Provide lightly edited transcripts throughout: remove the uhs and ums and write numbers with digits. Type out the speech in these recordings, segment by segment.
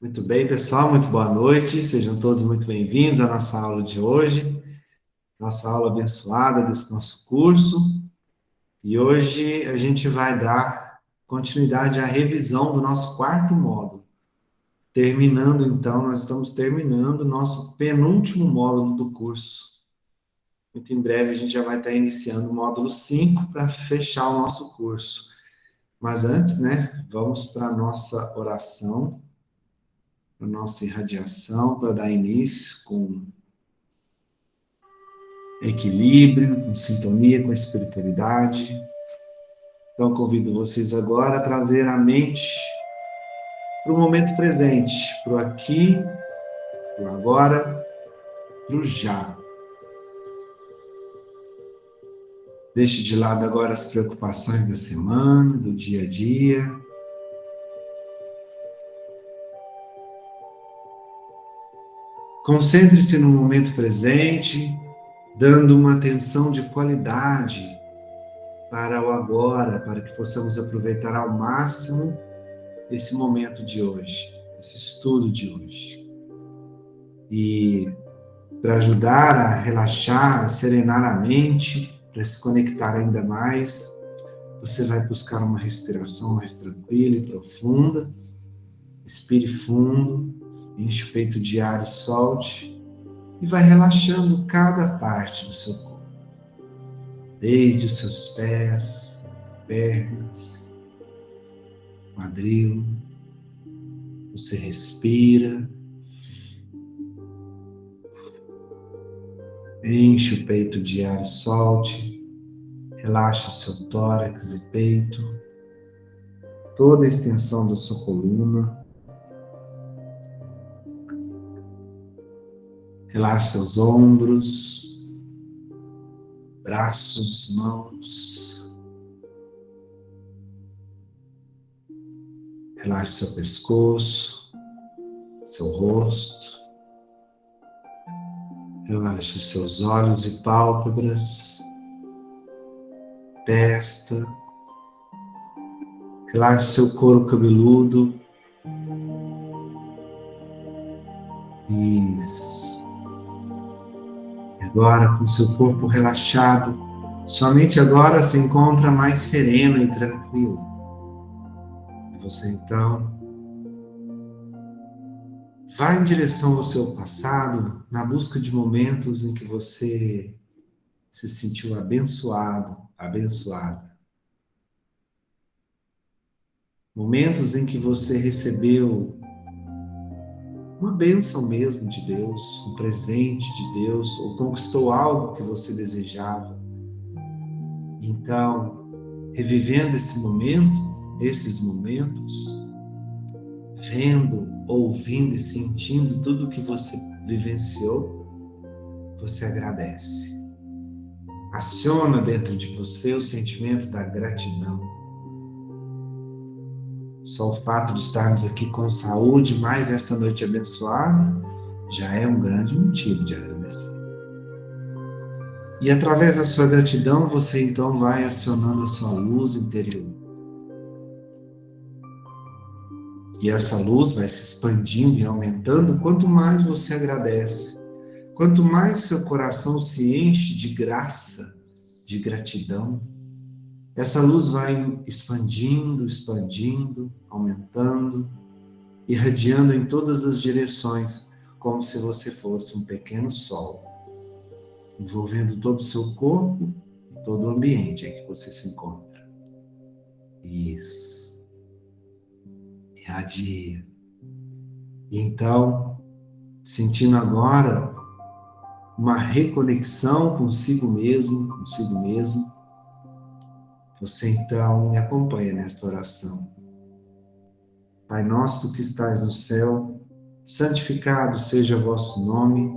Muito bem, pessoal, muito boa noite. Sejam todos muito bem-vindos à nossa aula de hoje, nossa aula abençoada desse nosso curso. E hoje a gente vai dar continuidade à revisão do nosso quarto módulo. Terminando, então, nós estamos terminando o nosso penúltimo módulo do curso. Muito em breve a gente já vai estar iniciando o módulo 5 para fechar o nosso curso. Mas antes, né, vamos para a nossa oração, para a nossa irradiação, para dar início com equilíbrio, com sintonia, com espiritualidade. Então, convido vocês agora a trazer a mente para o momento presente, para o aqui, para o agora, para o já. Deixe de lado agora as preocupações da semana, do dia a dia. Concentre-se no momento presente, dando uma atenção de qualidade para o agora, para que possamos aproveitar ao máximo esse momento de hoje, esse estudo de hoje. E para ajudar a relaxar, a serenar a mente, para se conectar ainda mais, você vai buscar uma respiração mais tranquila e profunda. Respire fundo, enche o peito de ar e solte, e vai relaxando cada parte do seu corpo, desde os seus pés, pernas, quadril. Você respira, enche o peito de ar e solte, relaxa o seu tórax e peito, toda a extensão da sua coluna. Relaxe seus ombros, braços, mãos. Relaxe seu pescoço, seu rosto. Relaxe os seus olhos e pálpebras, testa. Relaxe seu couro cabeludo. Isso. E agora, com seu corpo relaxado, sua mente agora se encontra mais serena e tranquila. E você então vai em direção ao seu passado, na busca de momentos em que você se sentiu abençoado, abençoada. Momentos em que você recebeu uma bênção mesmo de Deus, um presente de Deus, ou conquistou algo que você desejava. Então, revivendo esse momento, esses momentos, vendo, ouvindo e sentindo tudo que você vivenciou, você agradece. Aciona dentro de você o sentimento da gratidão. Só o fato de estarmos aqui com saúde, mais essa noite abençoada, já é um grande motivo de agradecer. E através da sua gratidão, você então vai acionando a sua luz interior. E essa luz vai se expandindo e aumentando quanto mais você agradece. Quanto mais seu coração se enche de graça, de gratidão, essa luz vai expandindo, expandindo, aumentando, irradiando em todas as direções, como se você fosse um pequeno sol, envolvendo todo o seu corpo e todo o ambiente em que você se encontra. Isso. Irradia. E então, sentindo agora uma reconexão consigo mesmo, consigo mesmo, você então me acompanha nesta oração. Pai nosso que estais no céu, santificado seja o vosso nome,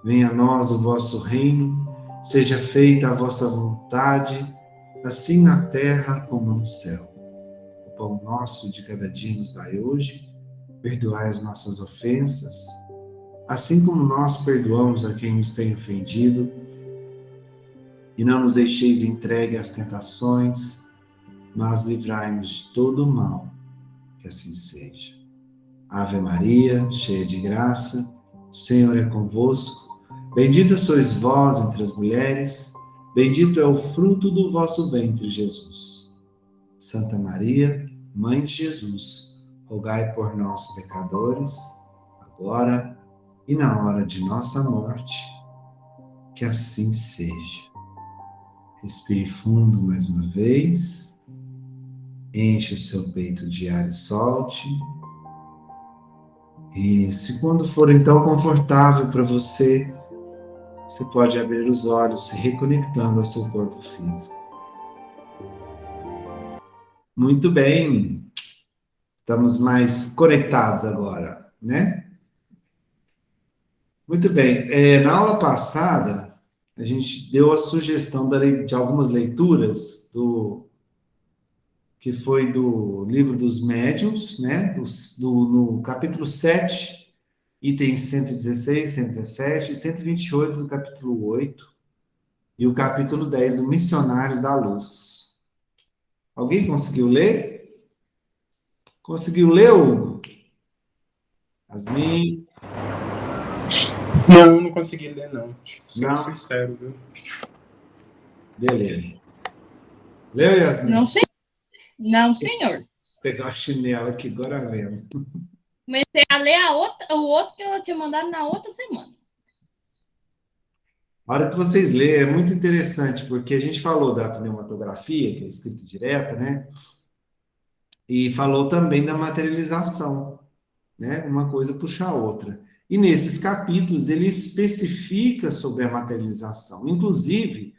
venha a nós o vosso reino, seja feita a vossa vontade, assim na terra como no céu. O pão nosso de cada dia nos dai hoje, perdoai as nossas ofensas, assim como nós perdoamos a quem nos tem ofendido, e não nos deixeis entregue às tentações, mas livrai-nos de todo o mal, que assim seja. Ave Maria, cheia de graça, o Senhor é convosco. Bendita sois vós entre as mulheres, bendito é o fruto do vosso ventre, Jesus. Santa Maria, Mãe de Jesus, rogai por nós, pecadores, agora e na hora de nossa morte. Que assim seja. Respire fundo mais uma vez. Enche o seu peito de ar e solte. E se quando for então confortável para você, você pode abrir os olhos, se reconectando ao seu corpo físico. Muito bem. Estamos mais conectados agora, né? Muito bem. Na aula passada, a gente deu a sugestão de algumas leituras que foi do livro dos Médiuns, né? No capítulo 7, itens 116, 117 e 128 do capítulo 8, e o capítulo 10 do Missionários da Luz. Alguém conseguiu ler? Conseguiu ler, Hugo? Yasmin? Não, não consegui ler, não. Sendo Não? sincero, viu? Beleza. Leu, Yasmin? Não, senhor. Não, senhor. Vou pegar o chinelo aqui agora mesmo. Comecei a ler o outro que ela tinha mandado na outra semana. A hora que vocês lerem, é muito interessante, porque a gente falou da pneumatografia, que é escrita direta, né? E falou também da materialização, né? Uma coisa puxa a outra. E nesses capítulos, ele especifica sobre a materialização. Inclusive,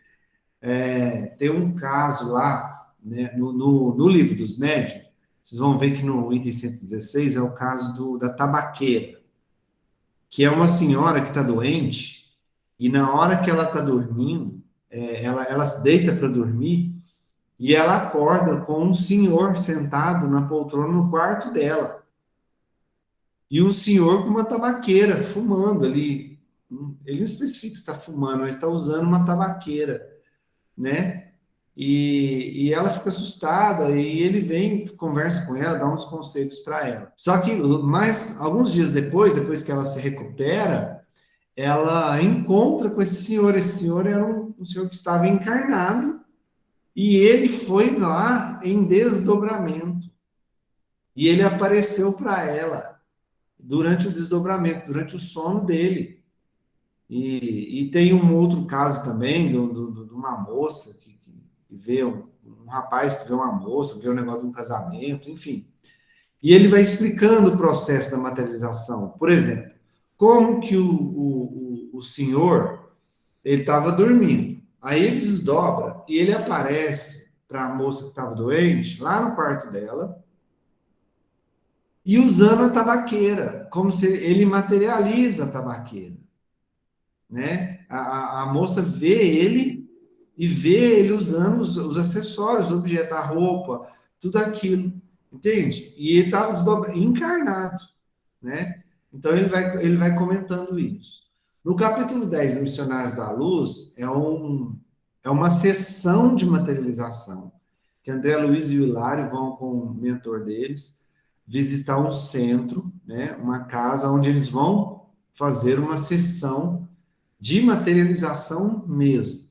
tem um caso lá, né, no livro dos médiuns, vocês vão ver que no item 116 é o caso da tabaqueira, que é uma senhora que está doente, e na hora que ela está dormindo, ela se deita para dormir, e ela acorda com um senhor sentado na poltrona no quarto dela. E um senhor com uma tabaqueira, fumando ali. Ele não especifica se está fumando, mas está usando uma tabaqueira, né? E ela fica assustada, e ele vem, conversa com ela, dá uns conselhos para ela. Só que alguns dias depois que ela se recupera, ela encontra com esse senhor. Esse senhor era um senhor que estava encarnado, e ele foi lá em desdobramento. E ele apareceu para ela durante o desdobramento, durante o sono dele. E tem um outro caso também de uma moça que vê um rapaz que vê uma moça, vê um negócio de um casamento, enfim. E ele vai explicando o processo da materialização. Por exemplo, como que o senhor, ele estava dormindo. Aí ele desdobra e ele aparece para a moça que estava doente, lá no quarto dela, e usando a tabaqueira, como se ele materializa a tabaqueira, né? A moça vê ele e vê ele usando os acessórios, o objeto, a roupa, tudo aquilo, entende? E ele estava encarnado, né? Então ele vai comentando isso. No capítulo 10 do Missionários da Luz, é uma sessão de materialização, que André Luiz e o Hilário vão com o mentor deles visitar um centro, né, uma casa onde eles vão fazer uma sessão de materialização mesmo.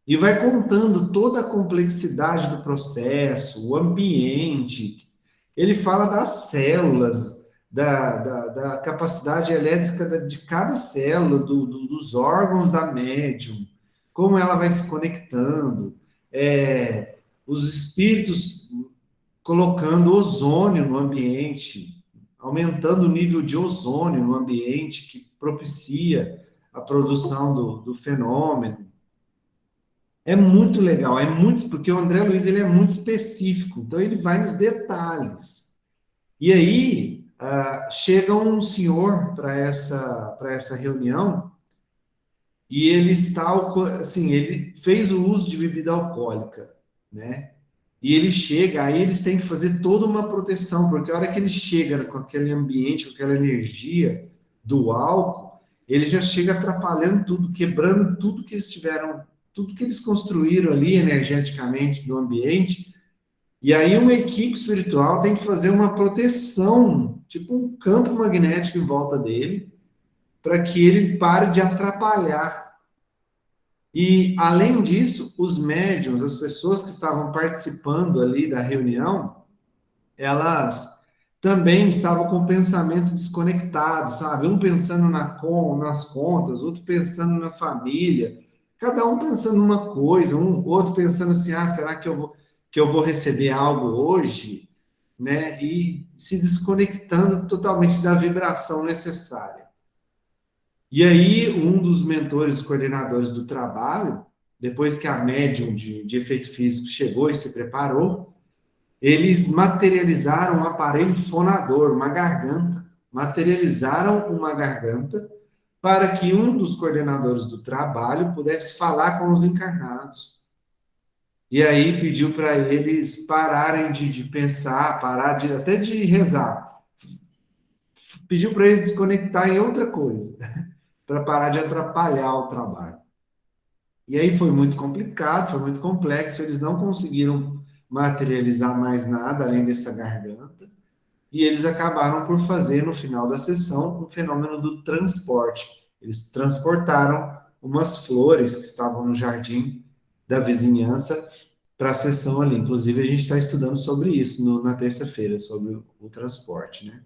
E vai contando toda a complexidade do processo, o ambiente. Ele fala das células, da capacidade elétrica de cada célula, dos órgãos da médium, como ela vai se conectando, os espíritos colocando ozônio no ambiente, aumentando o nível de ozônio no ambiente, que propicia a produção do fenômeno. É muito legal, porque o André Luiz ele é muito específico, então ele vai nos detalhes. E aí, chega um senhor para essa reunião, e ele está, assim, ele fez o uso de bebida alcoólica, né? E ele chega, aí eles têm que fazer toda uma proteção, porque a hora que ele chega com aquele ambiente, com aquela energia do álcool, ele já chega atrapalhando tudo, quebrando tudo que eles tiveram, tudo que eles construíram ali energeticamente no ambiente. E aí uma equipe espiritual tem que fazer uma proteção tipo um campo magnético em volta dele, para que ele pare de atrapalhar. E, além disso, os médiums, as pessoas que estavam participando ali da reunião, elas também estavam com o pensamento desconectado, sabe? Um pensando nas contas, outro pensando na família, cada um pensando numa coisa, outro pensando assim, será que eu vou receber algo hoje? Né? E se desconectando totalmente da vibração necessária. E aí, um dos mentores, coordenadores do trabalho, depois que a médium de efeito físico chegou e se preparou, eles materializaram um aparelho fonador, uma garganta. Materializaram uma garganta para que um dos coordenadores do trabalho pudesse falar com os encarnados. E aí pediu para eles pararem de pensar, até de rezar. Pediu para eles desconectar em outra coisa, para parar de atrapalhar o trabalho. E aí foi muito complicado, foi muito complexo, eles não conseguiram materializar mais nada além dessa garganta, e eles acabaram por fazer, no final da sessão, um fenômeno do transporte. Eles transportaram umas flores que estavam no jardim da vizinhança para a sessão ali. Inclusive, a gente está estudando sobre isso na terça-feira, sobre o transporte, né?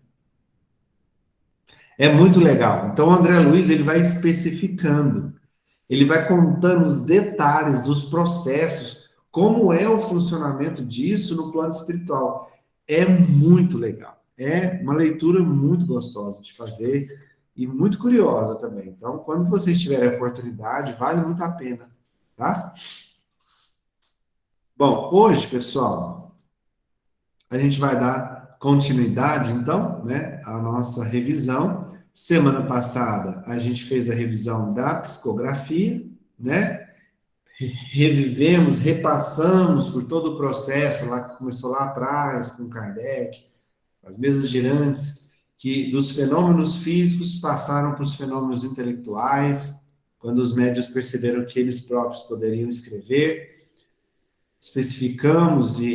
É muito legal. Então, o André Luiz, ele vai especificando, ele vai contando os detalhes dos processos, como é o funcionamento disso no plano espiritual. É muito legal. É uma leitura muito gostosa de fazer e muito curiosa também. Então, quando vocês tiverem a oportunidade, vale muito a pena, tá? Bom, hoje, pessoal, a gente vai dar continuidade, então, né, à nossa revisão. Semana passada, a gente fez a revisão da psicografia, né? Revivemos, repassamos por todo o processo lá que começou lá atrás, com Kardec, as mesas girantes, que dos fenômenos físicos passaram para os fenômenos intelectuais, quando os médios perceberam que eles próprios poderiam escrever. Especificamos e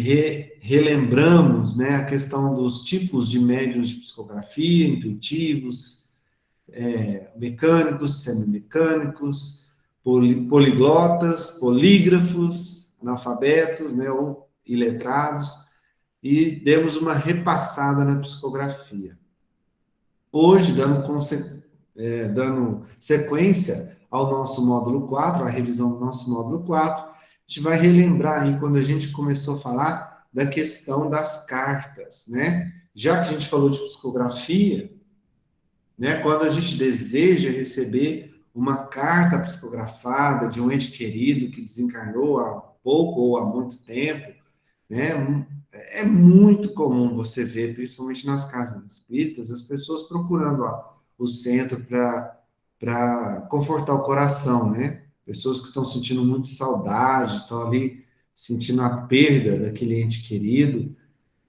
relembramos, né, a questão dos tipos de médiuns de psicografia, intuitivos, mecânicos, semimecânicos, poliglotas, polígrafos, analfabetos, né, ou iletrados, e demos uma repassada na psicografia. Hoje, dando sequência ao nosso módulo 4, a revisão do nosso módulo 4, a gente vai relembrar aí quando a gente começou a falar da questão das cartas, né? Já que a gente falou de psicografia, né? Quando a gente deseja receber uma carta psicografada de um ente querido que desencarnou há pouco ou há muito tempo, né? É muito comum você ver, principalmente nas casas espíritas, as pessoas procurando o centro para confortar o coração, né? Pessoas que estão sentindo muita saudade, estão ali sentindo a perda daquele ente querido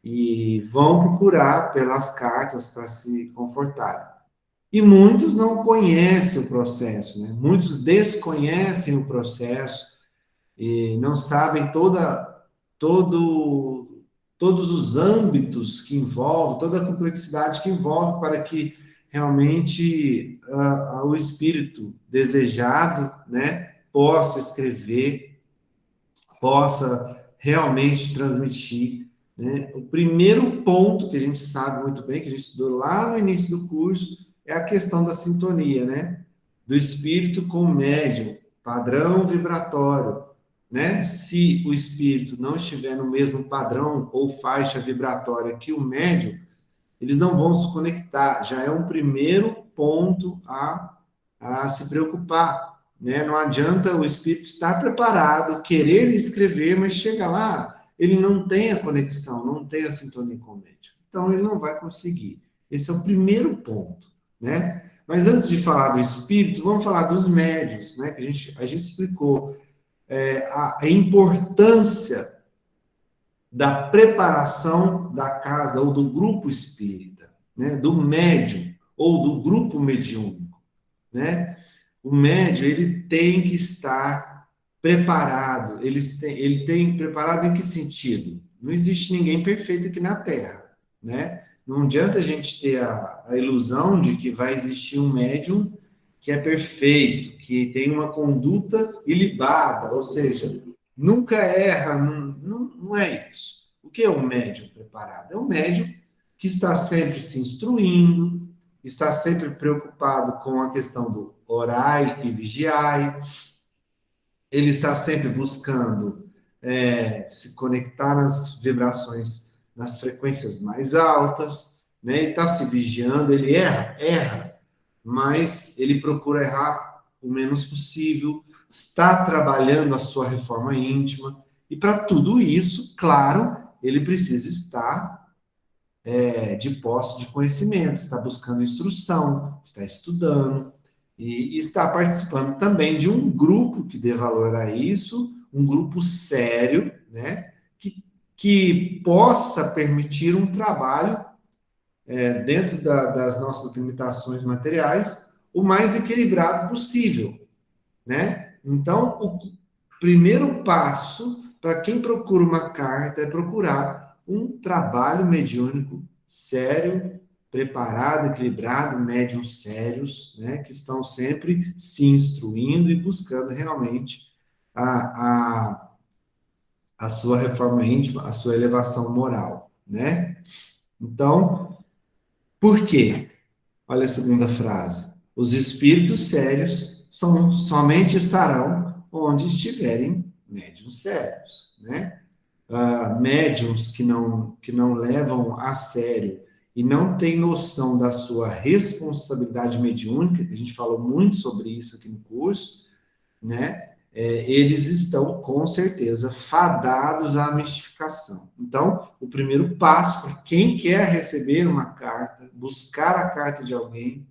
e vão procurar pelas cartas para se confortar. E muitos não conhecem o processo, né? Muitos desconhecem o processo e não sabem todos os âmbitos que envolve, toda a complexidade que envolve para que realmente o espírito desejado, né, possa escrever, possa realmente transmitir, né? O primeiro ponto que a gente sabe muito bem, que a gente estudou lá no início do curso, é a questão da sintonia, né? Do espírito com o médium, padrão vibratório, né? Se o espírito não estiver no mesmo padrão ou faixa vibratória que o médium, eles não vão se conectar. Já é um primeiro ponto a se preocupar, né? Não adianta o espírito estar preparado, querer escrever, mas chega lá, ele não tem a conexão, não tem a sintonia com o médium. Então, ele não vai conseguir. Esse é o primeiro ponto, né? Mas antes de falar do espírito, vamos falar dos médios, né? Que a gente explicou a importância da preparação da casa ou do grupo espírita, né? Do médium ou do grupo mediúnico, né? O médium, ele tem que estar preparado. Ele tem preparado em que sentido? Não existe ninguém perfeito aqui na Terra, né? Não adianta a gente ter a ilusão de que vai existir um médium que é perfeito, que tem uma conduta ilibada, ou seja, nunca erra, não é isso. O que é um médium preparado? É um médium que está sempre se instruindo, está sempre preocupado com a questão do orai e vigiai, ele está sempre buscando se conectar nas vibrações, nas frequências mais altas, né? Ele está se vigiando, ele erra, mas ele procura errar o menos possível, está trabalhando a sua reforma íntima, e para tudo isso, claro, ele precisa estar de posse de conhecimento, está buscando instrução, está estudando, e está participando também de um grupo que dê valor a isso, um grupo sério, né, que possa permitir um trabalho dentro das nossas limitações materiais, o mais equilibrado possível, né? Então, o primeiro passo para quem procura uma carta é procurar um trabalho mediúnico sério, preparado, equilibrado, médiuns sérios, né? Que estão sempre se instruindo e buscando realmente a, a sua reforma íntima, a sua elevação moral, né? Então, por quê? Olha a segunda frase. Os espíritos sérios somente estarão onde estiverem médiuns sérios, né? Médiuns que não levam a sério e não têm noção da sua responsabilidade mediúnica, que a gente falou muito sobre isso aqui no curso, né? Eles estão, com certeza, fadados à mistificação. Então, o primeiro passo para quem quer receber uma carta, buscar a carta de alguém,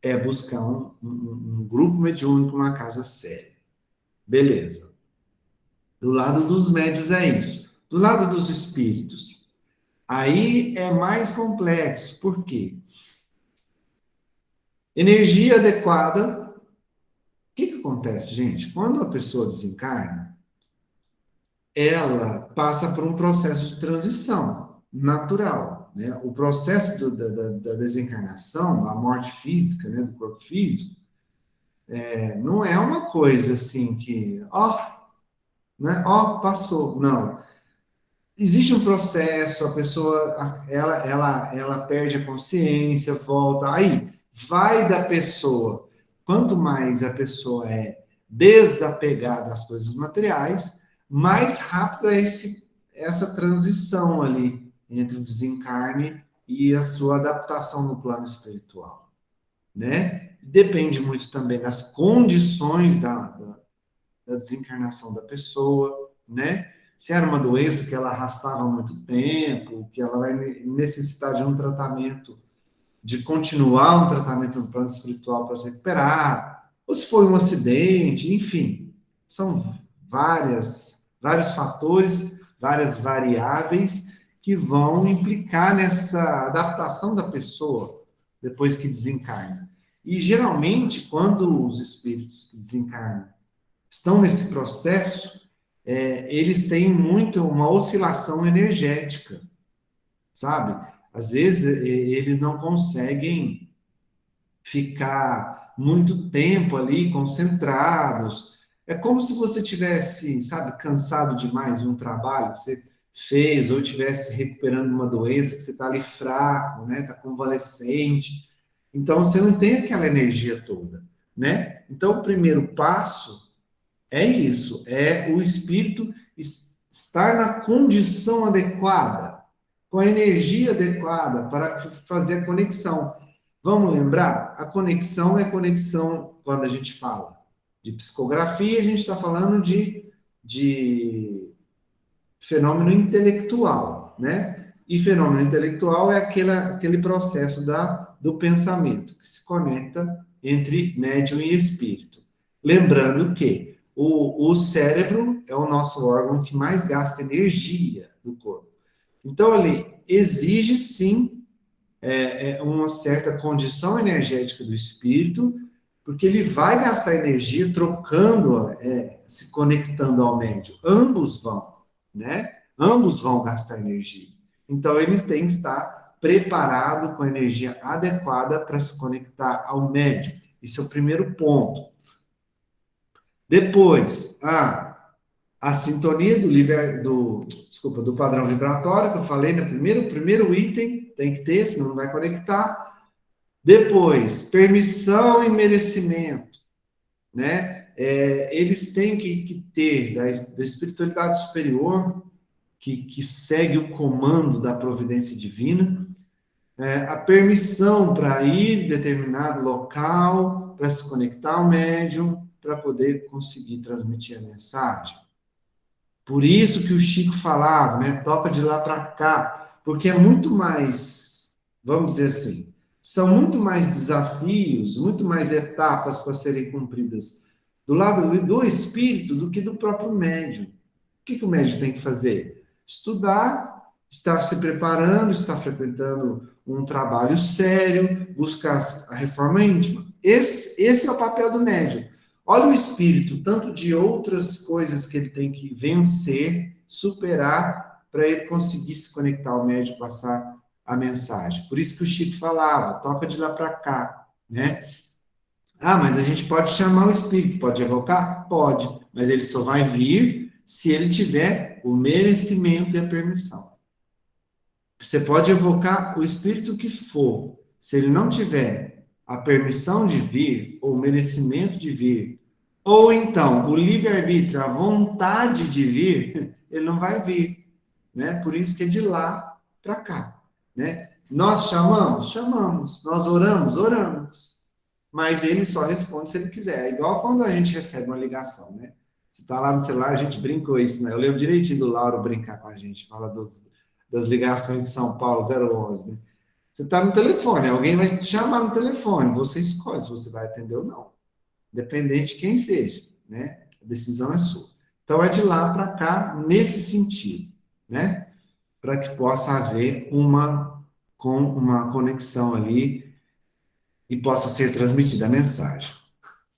é buscar um grupo mediúnico, uma casa séria. Beleza. Do lado dos médios é isso. Do lado dos espíritos, aí é mais complexo. Por quê? Energia adequada. O que acontece, gente? Quando a pessoa desencarna, ela passa por um processo de transição natural, né? O processo da desencarnação, da morte física, né, do corpo físico, não é uma coisa assim que, né, passou. Não. Existe um processo, a pessoa, ela perde a consciência, volta, aí vai da pessoa. Quanto mais a pessoa é desapegada das coisas materiais, mais rápida é essa transição ali entre o desencarne e a sua adaptação no plano espiritual, né? Depende muito também das condições da desencarnação da pessoa, né? Se era uma doença que ela arrastava há muito tempo, que ela vai necessitar de um tratamento, de continuar um tratamento no plano espiritual para se recuperar, ou se foi um acidente, enfim, são vários fatores, várias variáveis que vão implicar nessa adaptação da pessoa depois que desencarna. E geralmente, quando os espíritos que desencarnam estão nesse processo, eles têm muito uma oscilação energética, sabe? Às vezes eles não conseguem ficar muito tempo ali concentrados. É como se você tivesse, sabe, cansado demais de um trabalho que você fez ou tivesse recuperando uma doença que você está ali fraco, né? Está convalescente. Então você não tem aquela energia toda, né? Então o primeiro passo é isso, é o espírito estar na condição adequada, com a energia adequada para fazer a conexão. Vamos lembrar? A conexão é conexão, quando a gente fala de psicografia, a gente está falando de fenômeno intelectual, né? E fenômeno intelectual é aquele processo do pensamento, que se conecta entre médium e espírito. Lembrando que o cérebro é o nosso órgão que mais gasta energia do corpo. Então, ele exige, sim, uma certa condição energética do espírito, porque ele vai gastar energia trocando, se conectando ao médium. Ambos vão, né? Ambos vão gastar energia. Então, eles têm que estar preparado com a energia adequada para se conectar ao médium. Esse é o primeiro ponto. Depois, a sintonia do padrão vibratório, que eu falei no primeiro item, tem que ter, senão não vai conectar. Depois, permissão e merecimento, né? Eles têm que ter da espiritualidade superior, que segue o comando da providência divina, a permissão para ir em determinado local, para se conectar ao médium, para poder conseguir transmitir a mensagem. Por isso que o Chico falava, né? Toca de lá para cá, porque é muito mais, vamos dizer assim, são muito mais desafios, muito mais etapas para serem cumpridas do lado do espírito do que do próprio médium. O que o médium tem que fazer? Estudar, estar se preparando, estar frequentando um trabalho sério, buscar a reforma íntima. Esse é o papel do médium. Olha o espírito, tanto de outras coisas que ele tem que vencer, superar, para ele conseguir se conectar ao médium, passar a mensagem. Por isso que o Chico falava, toca de lá para cá, né? Mas a gente pode chamar o espírito, pode evocar? Pode, mas ele só vai vir se ele tiver o merecimento e a permissão. Você pode evocar o espírito que for, se ele não tiver a permissão de vir, ou o merecimento de vir, ou então o livre-arbítrio, a vontade de vir, ele não vai vir, né? Por isso que é de lá para cá, né? Nós chamamos? Chamamos. Nós oramos? Oramos. Mas ele só responde se ele quiser. É igual quando a gente recebe uma ligação, né? Você tá lá no celular, a gente brincou isso, né? Eu lembro direitinho do Lauro brincar com a gente, fala das ligações de São Paulo 011, né? Você tá no telefone, alguém vai te chamar no telefone, você escolhe se você vai atender ou não. Independente de quem seja, né? A decisão é sua. Então, é de lá para cá, nesse sentido, né? Para que possa haver uma conexão ali e possa ser transmitida a mensagem.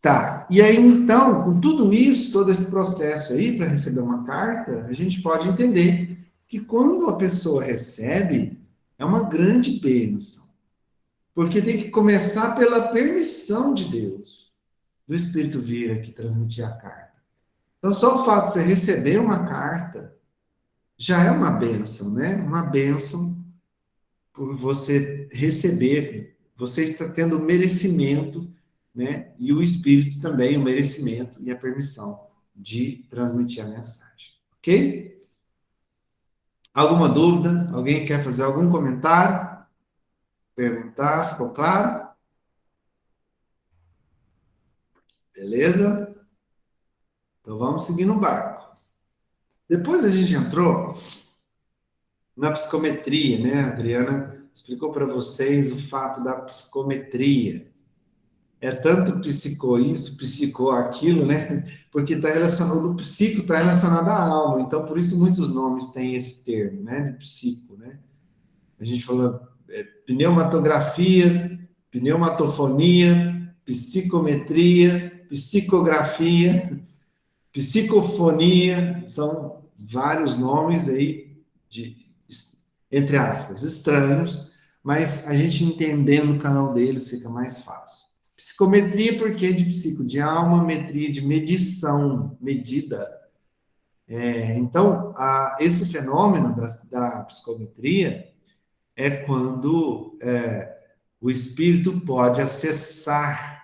Tá, e aí então, com tudo isso, todo esse processo aí, para receber uma carta, a gente pode entender que quando a pessoa recebe, é uma grande bênção. Porque tem que começar pela permissão de Deus, do Espírito vir aqui transmitir a carta. Então, só o fato de você receber uma carta já é uma bênção, né? Uma bênção por você receber, você está tendo merecimento, né? E o Espírito também, o merecimento e a permissão de transmitir a mensagem. Ok? Alguma dúvida? Alguém quer fazer algum comentário? Perguntar? Ficou claro? Beleza? Então vamos seguir no barco. Depois a gente entrou na psicometria, né? A Adriana explicou para vocês o fato da psicometria. É tanto psicou isso, psicou aquilo, né? Porque está relacionado, o psico está relacionado à alma. Então, por isso muitos nomes têm esse termo, né? De psico, né? A gente falou pneumatografia, pneumatofonia, psicometria, psicografia, psicofonia, são vários nomes aí, entre aspas, estranhos, mas a gente entendendo o canal deles fica mais fácil. Psicometria, porque de psico, de alma, metria, de medição, medida. Então, esse fenômeno da psicometria é quando o espírito pode acessar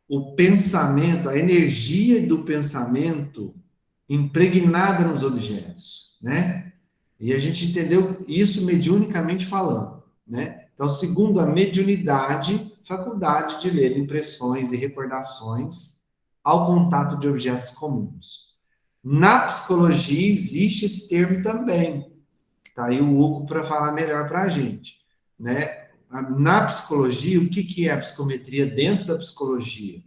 o pensamento, a energia do pensamento impregnada nos objetos, né? E a gente entendeu isso mediunicamente falando, né? Então, segundo a mediunidade, faculdade de ler impressões e recordações ao contato de objetos comuns. Na psicologia existe esse termo também. Tá aí o Hugo para falar melhor para a gente, né? Na psicologia, o que é a psicometria dentro da psicologia?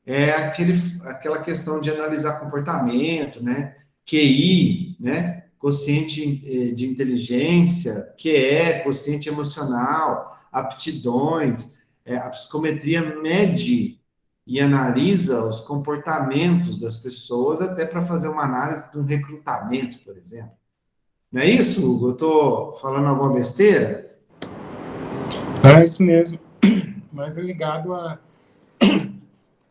É aquela questão de analisar comportamento, né? QI, né? Quociente de inteligência, QE, quociente emocional, aptidões. A psicometria mede e analisa os comportamentos das pessoas até para fazer uma análise de um recrutamento, por exemplo. Não é isso, Hugo? Eu estou falando alguma besteira? É isso mesmo. Mas é ligado à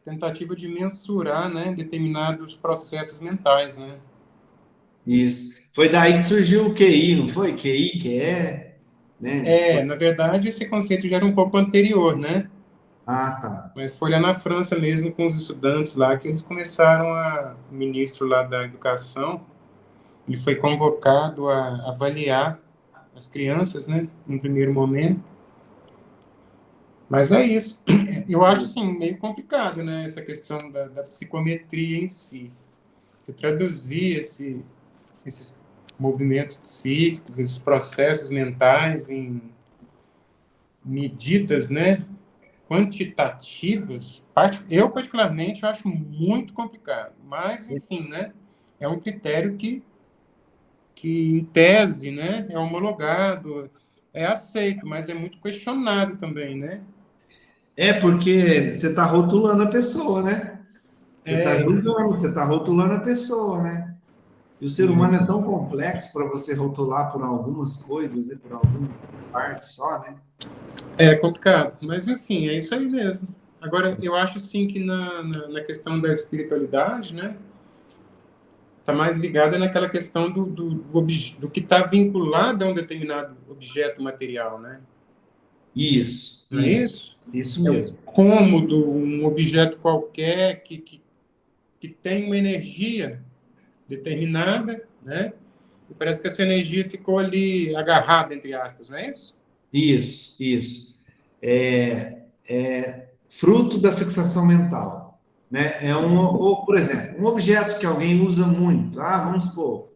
tentativa de mensurar, né, determinados processos mentais, né? Isso. Foi daí que surgiu o QI, não foi? QI, QE, né? Na verdade, esse conceito já era um pouco anterior, né? Ah, tá. Mas foi lá na França mesmo, com os estudantes lá, que eles começaram o ministro lá da educação, ele foi convocado a avaliar as crianças, né, no primeiro momento. Mas é isso. Eu acho, assim, meio complicado, né, essa questão da psicometria em si. De traduzir esses movimentos psíquicos, esses processos mentais em medidas, né, quantitativas, eu particularmente acho muito complicado. Mas, enfim, né, é um critério que em tese, né, é homologado, é aceito, mas é muito questionado também, né? É porque você está rotulando a pessoa, né? Você está É, julgando, você está rotulando a pessoa, né? E o ser humano é tão complexo para você rotular por algumas coisas, né? Por algumas partes só, né? é complicado, mas enfim, é isso aí mesmo. Agora, eu acho sim que na questão da espiritualidade, né, está mais ligada naquela questão do que está vinculado a um determinado objeto material, né? Isso, Não é isso? isso É um mesmo. cômodo, um objeto qualquer que tem uma energia determinada, né? E parece que essa energia ficou ali agarrada, entre aspas, não é isso? Isso. É fruto da fixação mental, né? Ou, por exemplo, um objeto que alguém usa muito. Ah, vamos supor,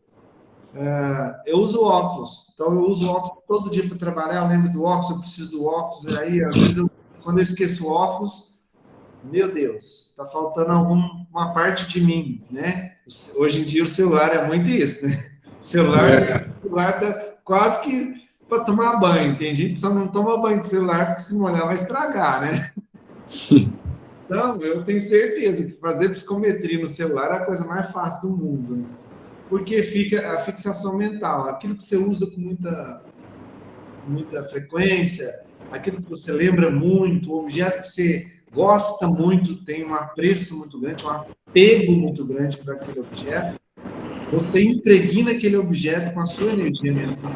eu uso óculos, então eu uso óculos todo dia para trabalhar, eu lembro do óculos, eu preciso do óculos, e aí às vezes quando eu esqueço o óculos, meu Deus, está faltando alguma parte de mim, né? Hoje em dia o celular é muito isso, né? O celular, É. o celular tá quase que para tomar banho. Tem gente que só não toma banho com o celular porque se molhar vai estragar, né? Então, eu tenho certeza que fazer psicometria no celular é a coisa mais fácil do mundo, né? Porque fica a fixação mental, aquilo que você usa com muita frequência, aquilo que você lembra muito, o objeto que você gosta muito, tem um apreço muito grande, um apego muito grande para aquele objeto, você impregna aquele objeto com a sua energia mental.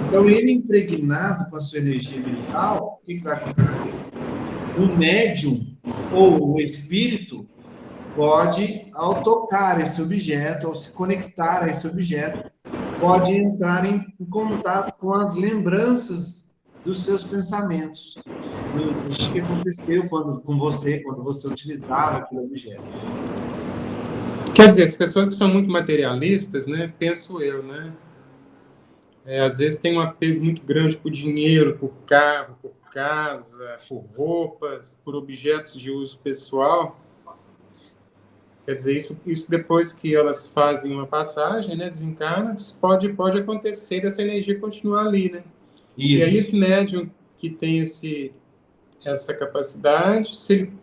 Então, ele impregnado com a sua energia mental, o que vai acontecer? O médium ou o espírito pode, ao tocar esse objeto, ao se conectar a esse objeto, pode entrar em contato com as lembranças dos seus pensamentos, do que aconteceu com você, quando você utilizava aquele objeto. Quer dizer, as pessoas que são muito materialistas, né, penso eu, né, às vezes tem um apego muito grande por dinheiro, por carro, por casa, por roupas, por objetos de uso pessoal. Quer dizer, isso depois que elas fazem uma passagem, né, desencarnam, pode acontecer essa energia continuar ali, né? E aí Isso, esse médium que tem essa capacidade, se ele,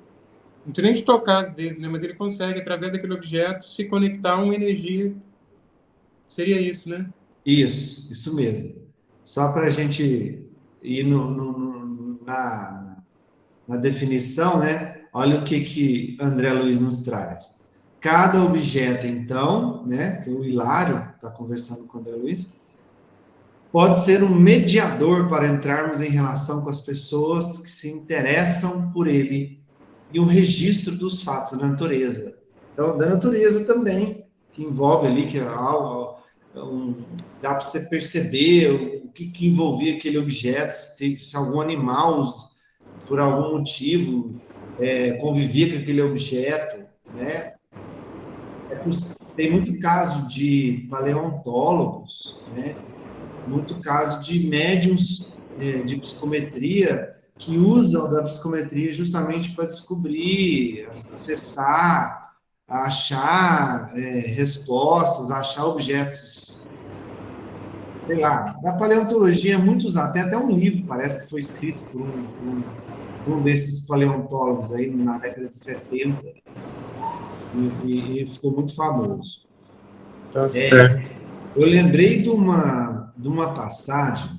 não tem nem de tocar às vezes, né, mas ele consegue, através daquele objeto, se conectar a uma energia. Seria isso, né? isso mesmo. Só para a gente ir na definição, né? Olha o que André Luiz nos traz. Cada objeto, então, né? Que o Hilário está conversando com o André Luiz, pode ser um mediador para entrarmos em relação com as pessoas que se interessam por ele e o registro dos fatos da natureza. Então, da natureza também, que envolve ali, que é algo, dá para você perceber o que envolvia aquele objeto, se algum animal, por algum motivo, convivia com aquele objeto, né? Tem muito caso de paleontólogos, né? Muito caso de médiums de psicometria que usam da psicometria justamente para descobrir, acessar, achar respostas, achar objetos, sei lá. Da paleontologia, muitos tem até um livro, parece que foi escrito por um desses paleontólogos aí na década de 70 e ficou muito famoso. Tá certo. Eu lembrei de uma passagem,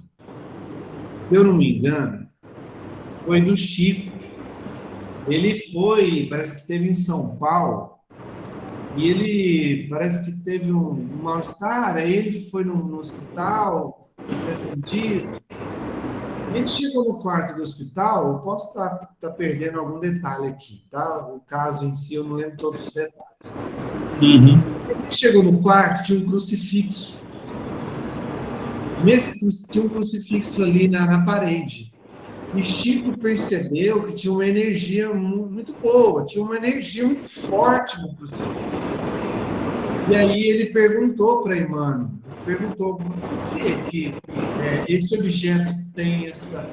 se eu não me engano, foi do Chico. Ele foi, parece que esteve em São Paulo, e ele parece que teve um mal-estar, aí ele foi no hospital, para ser atendido. Ele chegou no quarto do hospital, eu posso estar perdendo algum detalhe aqui, tá? O caso em si, eu não lembro todos os detalhes. Uhum. Ele chegou no quarto, tinha um crucifixo. Tinha um crucifixo ali na parede. E Chico percebeu que tinha uma energia muito boa, tinha uma energia muito forte no crucifixo. E aí ele perguntou para Emmanuel, perguntou por que esse objeto tem essa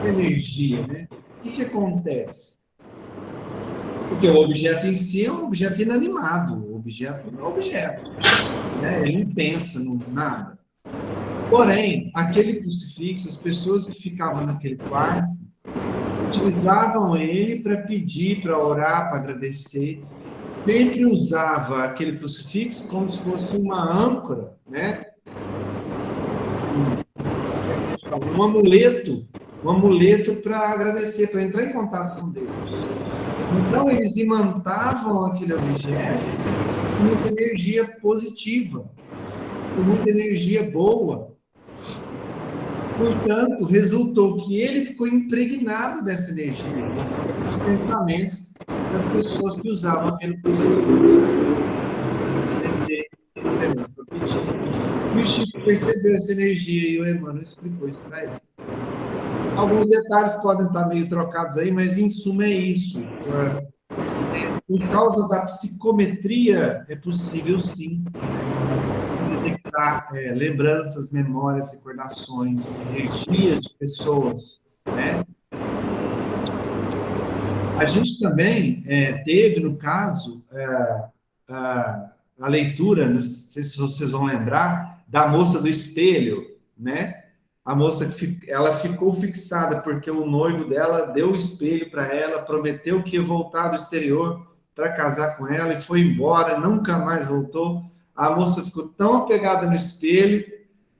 energia, né? O que acontece? Porque o objeto em si é um objeto inanimado, o objeto não é objeto, né? Ele não pensa, nada. Porém, aquele crucifixo, as pessoas que ficavam naquele quarto utilizavam ele para pedir, para orar, para agradecer. Sempre usava aquele crucifixo como se fosse uma âncora, né? Um amuleto para agradecer, para entrar em contato com Deus. Então, eles imantavam aquele objeto com muita energia positiva, com muita energia boa. Portanto, resultou que ele ficou impregnado dessa energia, desses pensamentos das pessoas que usavam aquele crucifixo. E o Chico percebeu essa energia e o Emmanuel explicou isso para ele. Alguns detalhes podem estar meio trocados aí, mas em suma é isso. Por causa da psicometria, é possível sim detectar lembranças, memórias, recordações, energia de pessoas, né? A gente também teve, no caso, a leitura, não sei se vocês vão lembrar, da moça do espelho, né? A moça, ela ficou fixada porque o noivo dela deu o espelho para ela, prometeu que ia voltar do exterior para casar com ela e foi embora, nunca mais voltou. A moça ficou tão apegada no espelho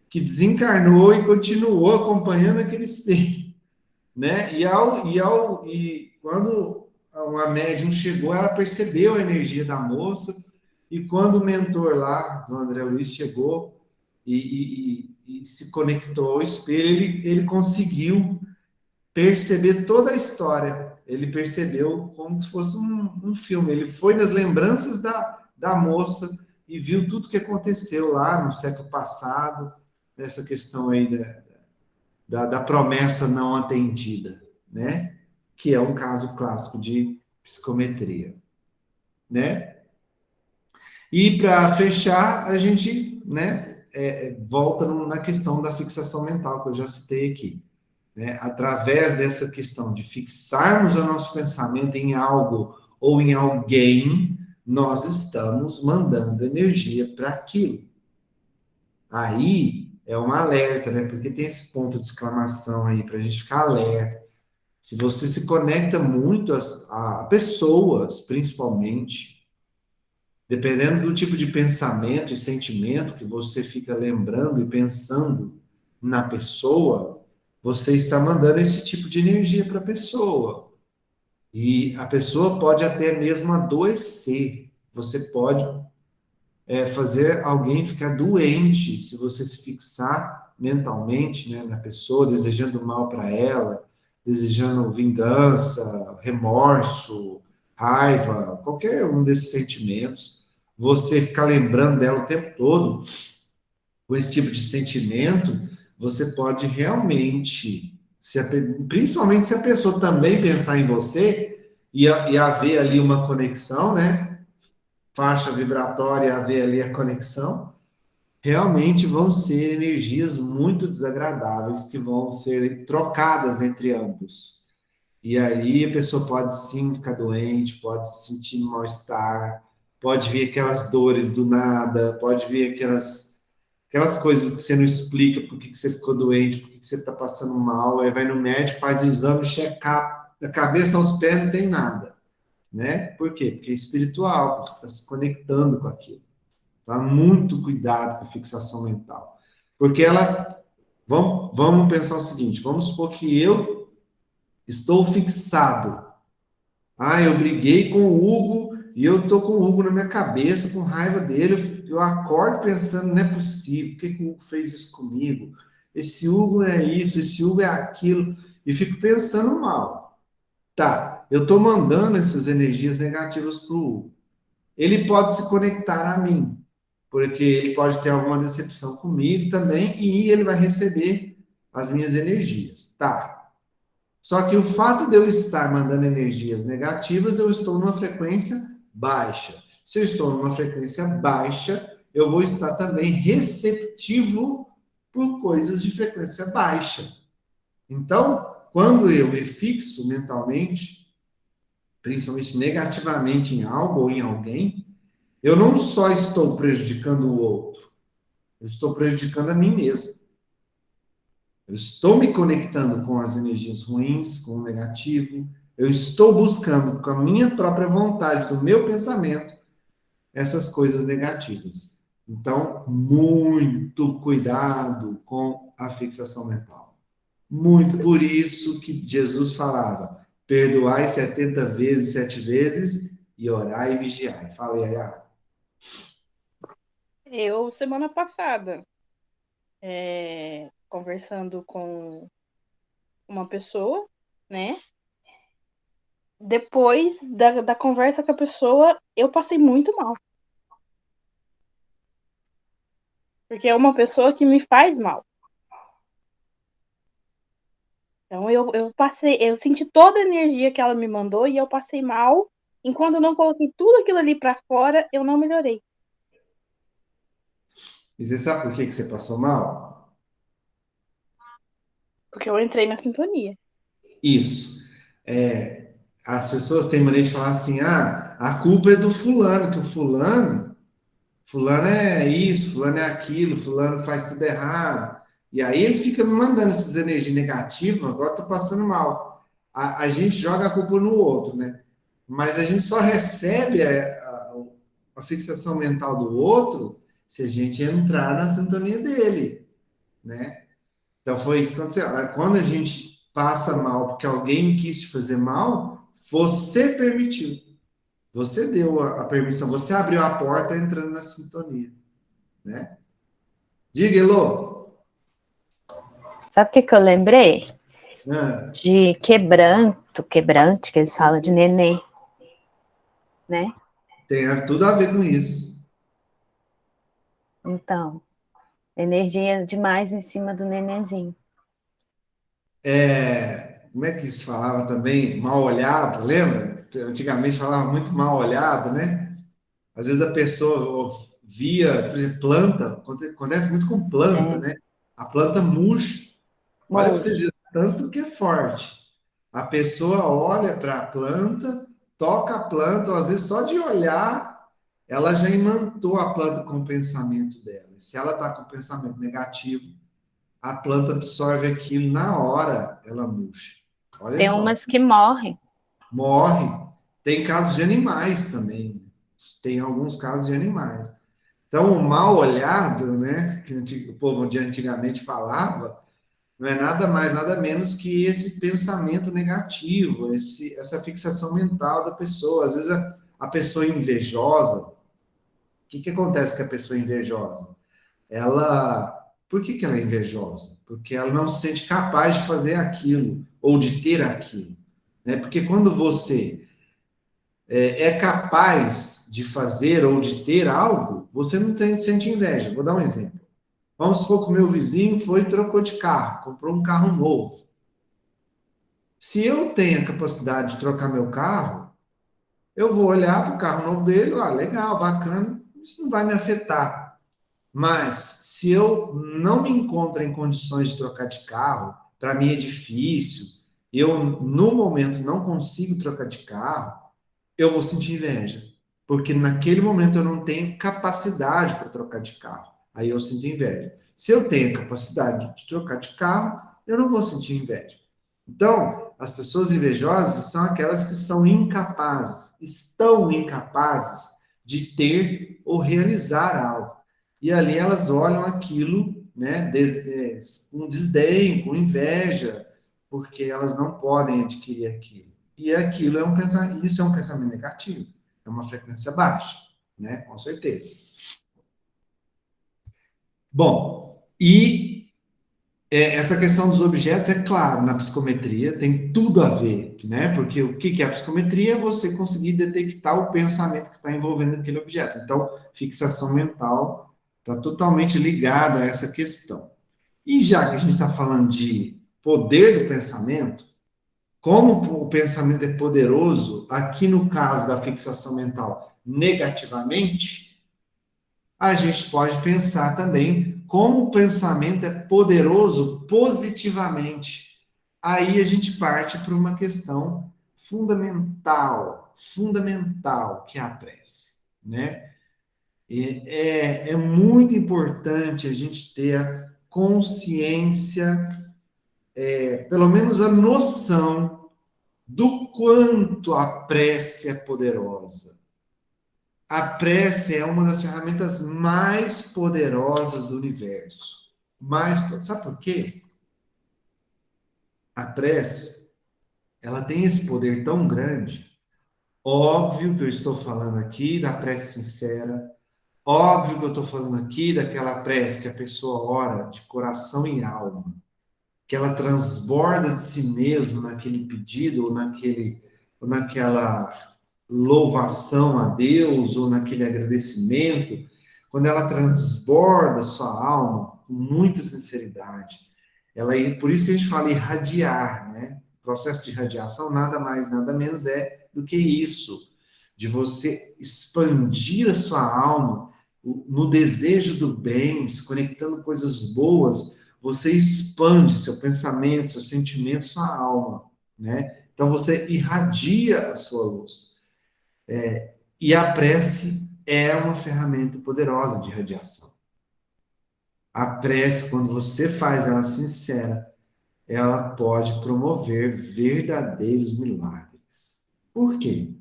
que desencarnou e continuou acompanhando aquele espelho, né? E quando uma médium chegou, ela percebeu a energia da moça, e quando o mentor lá, do André Luiz, chegou e se conectou ao espelho, ele conseguiu perceber toda a história. Ele percebeu como se fosse um filme. Ele foi nas lembranças da moça e viu tudo que aconteceu lá no século passado, nessa questão aí da promessa não atendida, né? Que é um caso clássico de psicometria, né? E para fechar, a gente, né, volta na questão da fixação mental que eu já citei aqui, né? Através dessa questão de fixarmos o nosso pensamento em algo ou em alguém, nós estamos mandando energia para aquilo. Aí é um alerta, né? Porque tem esse ponto de exclamação aí para a gente ficar alerta. Se você se conecta muito a pessoas, principalmente, dependendo do tipo de pensamento e sentimento que você fica lembrando e pensando na pessoa, você está mandando esse tipo de energia para a pessoa. E a pessoa pode até mesmo adoecer. Você pode fazer alguém ficar doente se você se fixar mentalmente, né, na pessoa, desejando mal para ela, desejando vingança, remorso, raiva, qualquer um desses sentimentos. Você ficar lembrando dela o tempo todo com esse tipo de sentimento, você pode realmente, principalmente se a pessoa também pensar em você e haver ali uma conexão, né? Faixa vibratória, haver ali a conexão, realmente vão ser energias muito desagradáveis que vão ser trocadas entre ambos. E aí a pessoa pode sim ficar doente, pode sentir mal-estar, pode vir aquelas dores do nada, pode vir aquelas coisas que você não explica por que você ficou doente, por que você está passando mal, aí vai no médico, faz o exame, check-up, da cabeça aos pés não tem nada, né? Por quê? Porque é espiritual, você está se conectando com aquilo. Tá? Muito cuidado com a fixação mental. Porque ela. Vamos pensar o seguinte: vamos supor que eu Estou fixado. Ah, eu briguei com o Hugo e eu tô com o Hugo na minha cabeça, com raiva dele. Eu acordo pensando, não é possível, por que que o Hugo fez isso comigo? Esse Hugo é isso, esse Hugo é aquilo. E fico pensando mal. Tá, eu tô mandando essas energias negativas pro Hugo. Ele pode se conectar a mim, porque ele pode ter alguma decepção comigo também e ele vai receber as minhas energias. Tá. Só que o fato de eu estar mandando energias negativas, eu estou numa frequência baixa. Se eu estou numa frequência baixa, eu vou estar também receptivo por coisas de frequência baixa. Então, quando eu me fixo mentalmente, principalmente negativamente em algo ou em alguém, eu não só estou prejudicando o outro, eu estou prejudicando a mim mesmo. Eu estou me conectando com as energias ruins, com o negativo. Eu estou buscando, com a minha própria vontade, do meu pensamento, essas coisas negativas. Então, muito cuidado com a fixação mental. Muito por isso que Jesus falava: perdoai 70 vezes, 7 vezes, e orai e vigiai. Fala aí, Ayá. Eu, semana passada, conversando com uma pessoa, né? Depois da conversa com a pessoa, eu passei muito mal. Porque é uma pessoa que me faz mal. Então eu senti toda a energia que ela me mandou e eu passei mal. Enquanto eu não coloquei tudo aquilo ali pra fora, eu não melhorei. E você sabe por que que você passou mal? Porque eu entrei na sintonia. Isso. As pessoas têm mania de falar assim: ah, a culpa é do fulano, que o fulano é isso, fulano é aquilo, fulano faz tudo errado. E aí ele fica me mandando essas energias negativas, agora eu tô passando mal. A gente joga a culpa no outro, né? Mas a gente só recebe a fixação mental do outro se a gente entrar na sintonia dele, né? Então foi isso que aconteceu. Quando a gente passa mal porque alguém quis te fazer mal, você permitiu. Você deu a permissão, você abriu a porta entrando na sintonia, né? Diga, Elô. Sabe o que que eu lembrei? Ah, De quebrante, que eles falam de neném, né? tem tudo a ver com isso. Então, energia demais em cima do nenenzinho. Como é que se falava também? Mal olhado, lembra? Antigamente falava muito mal olhado, né? Às vezes a pessoa via, por exemplo, planta, acontece muito com planta, É, né? A planta murcha. Olha para você moço. ver, tanto que é forte. A pessoa olha para a planta, toca a planta, ou às vezes só de olhar, ela já imantou a planta com o pensamento dela. E se ela está com pensamento negativo, a planta absorve aquilo na hora, ela murcha. Olha Tem só, umas que morrem. morre. Tem casos de animais também. Tem alguns casos de animais. Então, o mal olhado, né, que o povo de antigamente falava, não é nada mais, nada menos que esse pensamento negativo, essa fixação mental da pessoa. Às vezes, a pessoa invejosa, o que acontece com a pessoa invejosa? Por que ela é invejosa? Porque ela não se sente capaz de fazer aquilo, ou de ter aquilo. Né? Porque quando você é capaz de fazer ou de ter algo, você não sente inveja. Vou dar um exemplo. Vamos supor que o meu vizinho foi e trocou de carro, comprou um carro novo. Se eu tenho a capacidade de trocar meu carro, eu vou olhar para o carro novo dele, legal, bacana, isso não vai me afetar. Mas se eu não me encontro em condições de trocar de carro, para mim é difícil, eu no momento não consigo trocar de carro, eu vou sentir inveja, porque naquele momento eu não tenho capacidade para trocar de carro. Aí eu sinto inveja. Se eu tenho capacidade de trocar de carro, eu não vou sentir inveja. Então, as pessoas invejosas são aquelas que são incapazes, estão incapazes de ter ou realizar algo. E ali elas olham aquilo, né, com desdém, com inveja, porque elas não podem adquirir aquilo. E aquilo é isso é um pensamento negativo, é uma frequência baixa, né? Com certeza. Bom, essa questão dos objetos, é claro, na psicometria tem tudo a ver, né? Porque o que é a psicometria? É você conseguir detectar o pensamento que está envolvendo aquele objeto. Então, fixação mental está totalmente ligada a essa questão. E já que a gente está falando de poder do pensamento, como o pensamento é poderoso, aqui no caso da fixação mental, negativamente, a gente pode pensar também como o pensamento é poderoso positivamente. Aí a gente parte para uma questão fundamental, que é a prece, né? É muito importante a gente ter a consciência, pelo menos a noção do quanto a prece é poderosa. A prece é uma das ferramentas mais poderosas do universo. Sabe por quê? A prece, ela tem esse poder tão grande. Óbvio que eu estou falando aqui da prece sincera. Óbvio que eu estou falando aqui daquela prece que a pessoa ora de coração e alma, que ela transborda de si mesmo naquele pedido, ou naquela louvação a Deus, ou naquele agradecimento, quando ela transborda sua alma com muita sinceridade. Por isso que a gente fala irradiar, né? O processo de irradiação nada mais, nada menos é do que isso, de você expandir a sua alma no desejo do bem, se conectando coisas boas, você expande seu pensamento, seu sentimento, sua alma, né? Então você irradia a sua luz. E a prece é uma ferramenta poderosa de irradiação. A prece, quando você faz ela sincera, ela pode promover verdadeiros milagres. Por quê?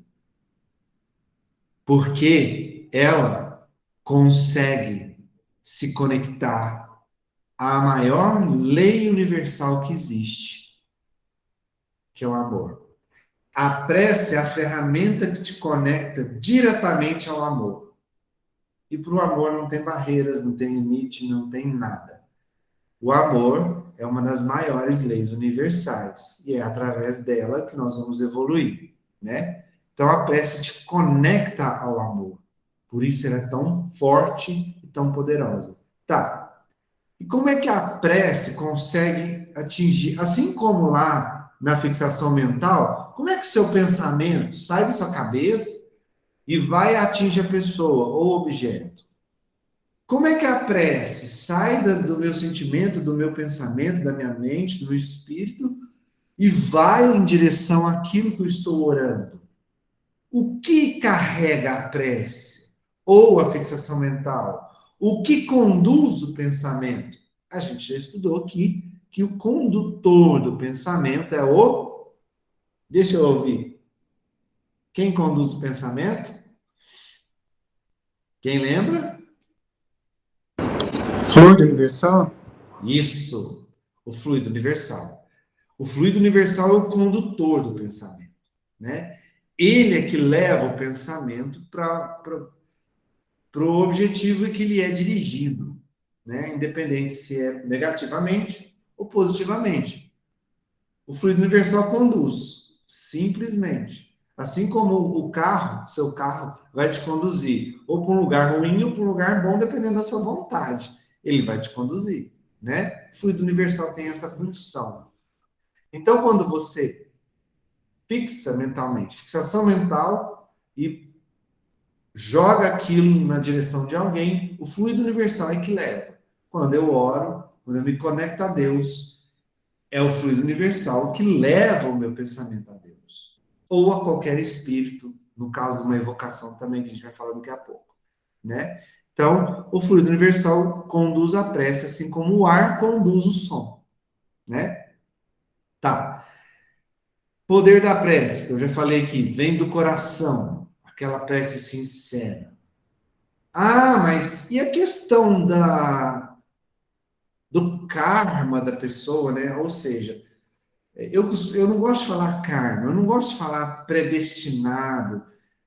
Porque ela consegue se conectar à maior lei universal que existe, que é o amor. A prece é a ferramenta que te conecta diretamente ao amor. E para o amor não tem barreiras, não tem limite, não tem nada. O amor é uma das maiores leis universais. E é através dela que nós vamos evoluir, né? Então a prece te conecta ao amor. Por isso ela é tão forte e tão poderosa. Tá. E como é que a prece consegue atingir, assim como lá na fixação mental, como é que o seu pensamento sai da sua cabeça e vai e atinge a pessoa ou objeto? Como é que a prece sai do meu sentimento, do meu pensamento, da minha mente, do meu espírito e vai em direção àquilo que eu estou orando? O que carrega a prece ou a fixação mental? O que conduz o pensamento? A gente já estudou aqui que o condutor do pensamento é o... Deixa eu ouvir. Quem conduz o pensamento? Quem lembra? Fluido universal? Isso, o fluido universal. O fluido universal é o condutor do pensamento, né? Ele é que leva o pensamento para o objetivo que ele é dirigido, né? Independente se é negativamente ou positivamente. O fluido universal conduz, simplesmente. Assim como o carro, seu carro vai te conduzir ou para um lugar ruim ou para um lugar bom, dependendo da sua vontade. Ele vai te conduzir, né? O fluido universal tem essa função. Então, quando você fixa mentalmente, fixação mental, e joga aquilo na direção de alguém, o fluido universal é que leva. Quando eu oro, quando eu me conecto a Deus, é o fluido universal que leva o meu pensamento a Deus. Ou a qualquer espírito, no caso de uma evocação também, que a gente vai falar daqui a pouco, né? Então, o fluido universal conduz a prece, assim como o ar conduz o som, né? Tá. Poder da prece, que eu já falei aqui, vem do coração, aquela prece sincera. Ah, mas e a questão do karma da pessoa, né? Ou seja, eu não gosto de falar karma, eu não gosto de falar predestinado.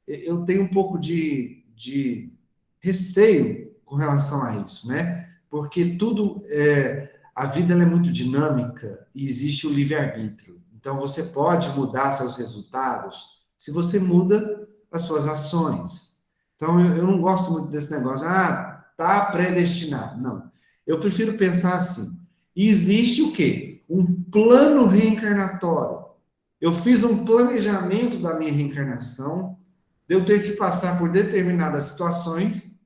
Eu tenho um pouco de receio com relação a isso, né? Porque a vida ela é muito dinâmica e existe o livre-arbítrio. Então, você pode mudar seus resultados se você muda as suas ações. Então, eu não gosto muito desse negócio, tá predestinado. Não. Eu prefiro pensar assim, existe o quê? Um plano reencarnatório. Eu fiz um planejamento da minha reencarnação, de eu ter que passar por determinadas situações,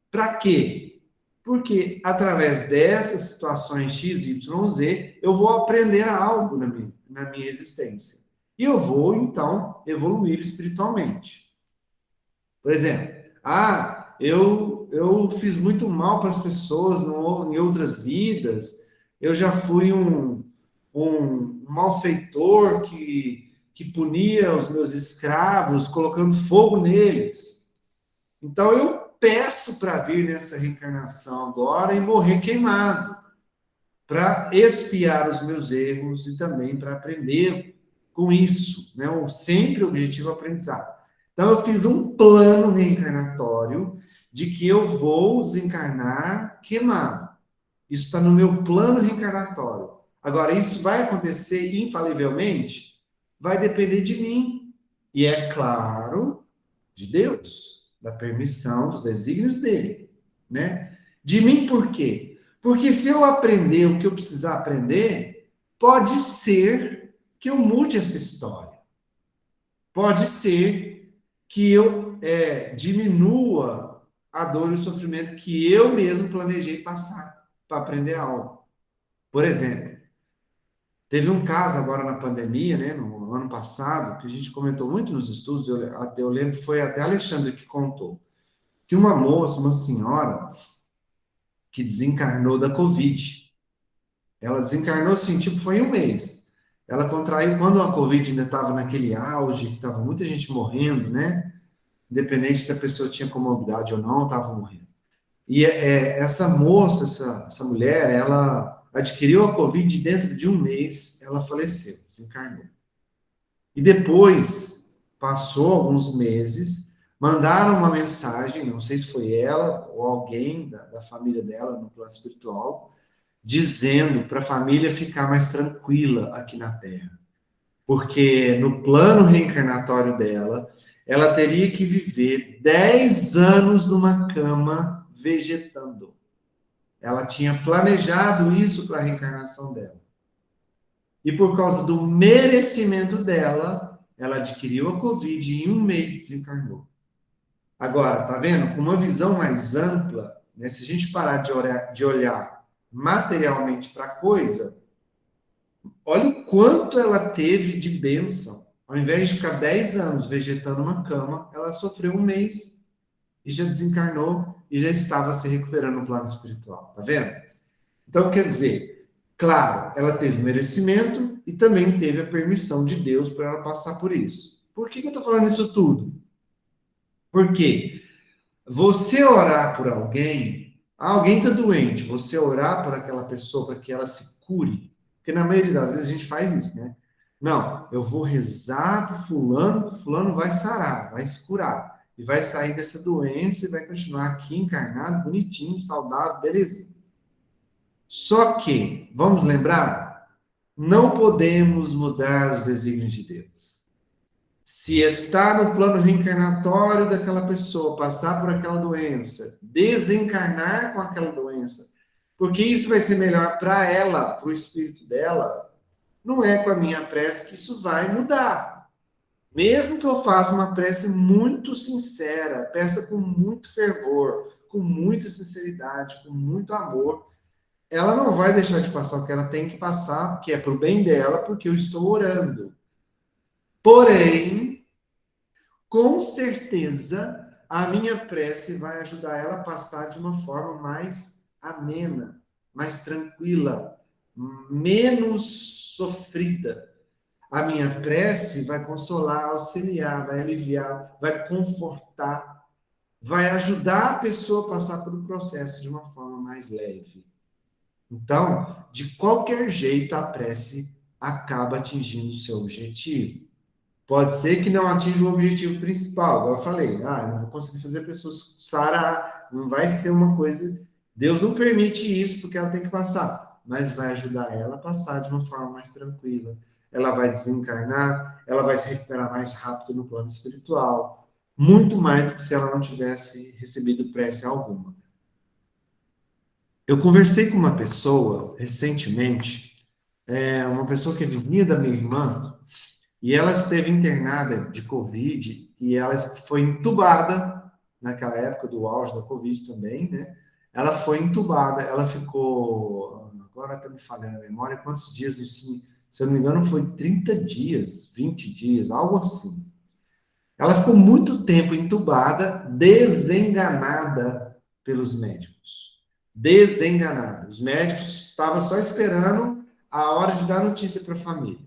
para quê? Porque através dessas situações X, Y, Z, eu vou aprender algo na minha existência. E eu vou, então, evoluir espiritualmente. Por exemplo, eu fiz muito mal para as pessoas em outras vidas, eu já fui um malfeitor que punia os meus escravos, colocando fogo neles. Então eu peço para vir nessa reencarnação agora e morrer queimado, para expiar os meus erros e também para aprender com isso, né? Sempre o objetivo é aprendizado. Então eu fiz um plano reencarnatório de que eu vou desencarnar queimado. Isso está no meu plano reencarnatório. Agora, isso vai acontecer infalivelmente? Vai depender de mim. E é claro, de Deus, da permissão, dos desígnios dele, né? De mim por quê? Porque se eu aprender o que eu precisar aprender, pode ser que eu mude essa história. Pode ser que eu diminua a dor e o sofrimento que eu mesmo planejei passar para aprender algo. Por exemplo, teve um caso agora na pandemia, né, no ano passado, que a gente comentou muito nos estudos, eu lembro, foi até Alexandre que contou, que uma moça, uma senhora, que desencarnou da Covid. Ela desencarnou, assim, tipo, foi em um mês. Ela contraiu quando a Covid ainda estava naquele auge, que estava muita gente morrendo, né? Independente se a pessoa tinha comorbidade ou não, estava morrendo. E essa moça, essa mulher, ela adquiriu a Covid e dentro de um mês, ela faleceu, desencarnou. E depois, passou alguns meses, mandaram uma mensagem, não sei se foi ela ou alguém da família dela, no plano espiritual, dizendo para a família ficar mais tranquila aqui na Terra. Porque no plano reencarnatório dela, ela teria que viver 10 anos numa cama vegetando. Ela tinha planejado isso para a reencarnação dela. E por causa do merecimento dela, ela adquiriu a Covid e em um mês desencarnou. Agora, tá vendo? Com uma visão mais ampla, né? Se a gente parar de olhar materialmente para a coisa, olha o quanto ela teve de bênção. Ao invés de ficar 10 anos vegetando uma cama, ela sofreu um mês e já desencarnou e já estava se recuperando no plano espiritual. Tá vendo? Então, quer dizer, claro, ela teve merecimento e também teve a permissão de Deus para ela passar por isso. Por que eu estou falando isso tudo? Porque você orar por alguém está doente, você orar por aquela pessoa para que ela se cure, porque na maioria das vezes a gente faz isso, né? Não, eu vou rezar para o fulano vai sarar, vai se curar, e vai sair dessa doença e vai continuar aqui encarnado, bonitinho, saudável, belezinha. Só que, vamos lembrar, não podemos mudar os desígnios de Deus. Se está no plano reencarnatório daquela pessoa, passar por aquela doença, desencarnar com aquela doença, porque isso vai ser melhor para ela, para o espírito dela, não é com a minha prece que isso vai mudar. Mesmo que eu faça uma prece muito sincera, peça com muito fervor, com muita sinceridade, com muito amor, ela não vai deixar de passar o que ela tem que passar, que é para o bem dela, porque eu estou orando. Porém, com certeza, a minha prece vai ajudar ela a passar de uma forma mais amena, mais tranquila, menos sofrida. A minha prece vai consolar, auxiliar, vai aliviar, vai confortar, vai ajudar a pessoa a passar pelo processo de uma forma mais leve. Então, de qualquer jeito, a prece acaba atingindo o seu objetivo. Pode ser que não atinja o objetivo principal, igual eu falei, eu não vou conseguir fazer a pessoa sarar, não vai ser uma coisa... Deus não permite isso porque ela tem que passar, mas vai ajudar ela a passar de uma forma mais tranquila. Ela vai desencarnar, ela vai se recuperar mais rápido no plano espiritual, muito mais do que se ela não tivesse recebido prece alguma. Eu conversei com uma pessoa recentemente, uma pessoa que é vizinha da minha irmã, e ela esteve internada de Covid, e ela foi entubada, naquela época do auge da Covid também, né? Ela foi entubada, ela ficou, agora está me falhando a memória, quantos dias, assim, se eu não me engano, foi 30 dias, 20 dias, algo assim. Ela ficou muito tempo entubada, desenganada pelos médicos. Desenganada. Os médicos estavam só esperando a hora de dar notícia para a família.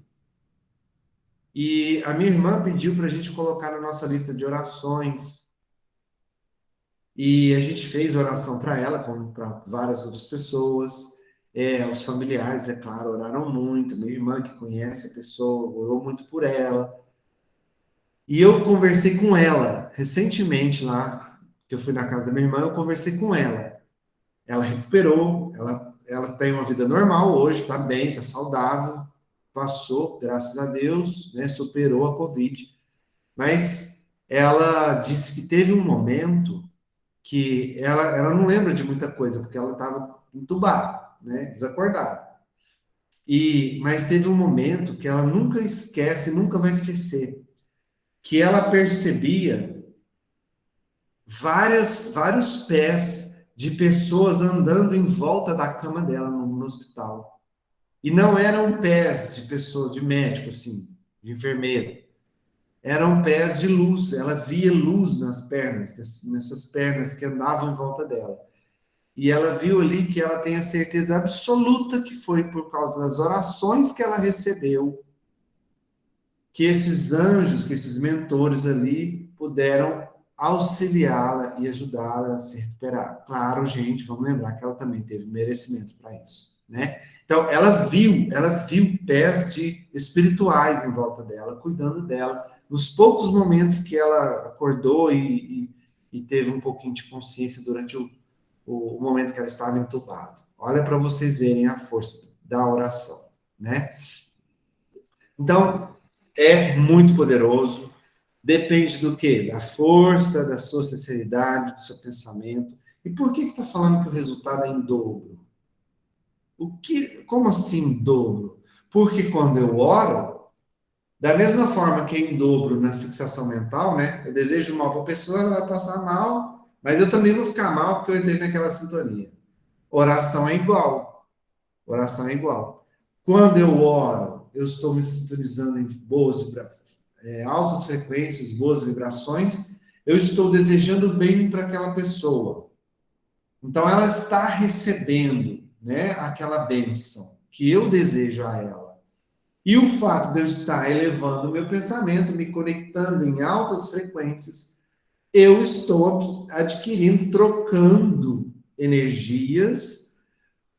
E a minha irmã pediu para a gente colocar na nossa lista de orações. E a gente fez oração para ela, como para várias outras pessoas. Os familiares, é claro, oraram muito. Minha irmã, que conhece a pessoa, orou muito por ela. E eu conversei com ela recentemente lá, que eu fui na casa da minha irmã, eu conversei com ela. Ela recuperou, ela tem uma vida normal hoje, está bem, está saudável, passou, graças a Deus, né, superou a Covid. Mas ela disse que teve um momento que ela não lembra de muita coisa, porque ela estava entubada, né, desacordada. Mas teve um momento que ela nunca esquece, nunca vai esquecer, que ela percebia vários pés de pessoas andando em volta da cama dela no hospital. E não eram pés de pessoa, de médico, assim, de enfermeiro. Eram pés de luz. Ela via luz nas pernas, nessas pernas que andavam em volta dela. E ela viu ali que ela tem a certeza absoluta que foi por causa das orações que ela recebeu, que esses anjos, que esses mentores ali puderam auxiliá-la e ajudá-la a se recuperar. Claro, gente, vamos lembrar que ela também teve merecimento para isso, né? Então, ela viu pés espirituais em volta dela, cuidando dela, nos poucos momentos que ela acordou e teve um pouquinho de consciência durante o momento que ela estava entubada. Olha para vocês verem a força da oração, né? Então, é muito poderoso. Depende do quê? Da força, da sua sinceridade, do seu pensamento. E por que está falando que o resultado é em dobro? Como assim em dobro? Porque quando eu oro, da mesma forma que é em dobro na fixação mental, né? Eu desejo mal para a pessoa, ela vai passar mal, mas eu também vou ficar mal porque eu entrei naquela sintonia. Oração é igual. Oração é igual. Quando eu oro, eu estou me sintonizando em altas frequências, boas vibrações, eu estou desejando bem para aquela pessoa. Então, ela está recebendo, né, aquela bênção que eu desejo a ela. E o fato de eu estar elevando o meu pensamento, me conectando em altas frequências, eu estou adquirindo, trocando energias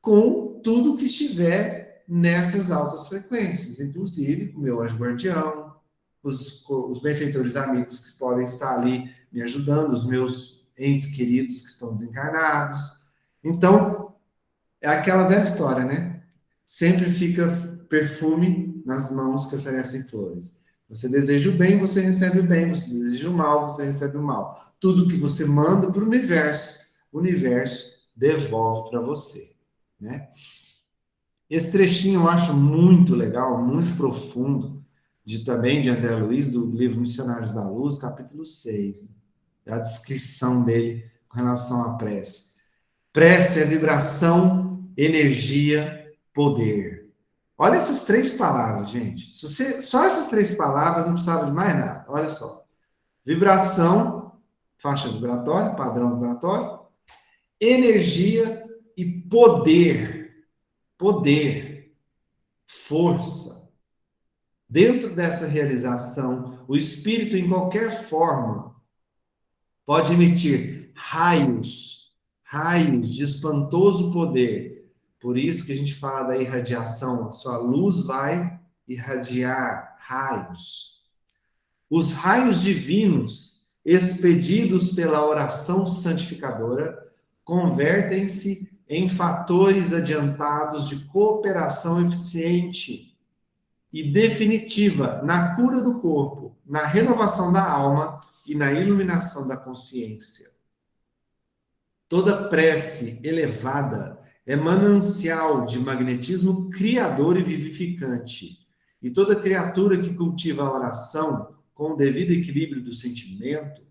com tudo que estiver nessas altas frequências, inclusive o meu anjo guardião, os benfeitores amigos que podem estar ali me ajudando, os meus entes queridos que estão desencarnados. Então, é aquela velha história, né? Sempre fica perfume nas mãos que oferecem flores. Você deseja o bem, você recebe o bem. Você deseja o mal, você recebe o mal. Tudo que você manda para o universo devolve para você, né? Esse trechinho eu acho muito legal, muito profundo, também de André Luiz, do livro Missionários da Luz, capítulo 6, a descrição dele com relação à prece. Prece é vibração, energia, poder. Olha essas 3 palavras, gente. Só essas 3 palavras não precisava de mais nada. Olha só. Vibração, faixa vibratória, padrão vibratório, energia e poder. Poder, força. Dentro dessa realização, o espírito, em qualquer forma, pode emitir raios de espantoso poder. Por isso que a gente fala da irradiação, a sua luz vai irradiar raios. Os raios divinos, expedidos pela oração santificadora, convertem-se em fatores adiantados de cooperação eficiente e definitiva na cura do corpo, na renovação da alma e na iluminação da consciência. Toda prece elevada é manancial de magnetismo criador e vivificante, e toda criatura que cultiva a oração com o devido equilíbrio do sentimento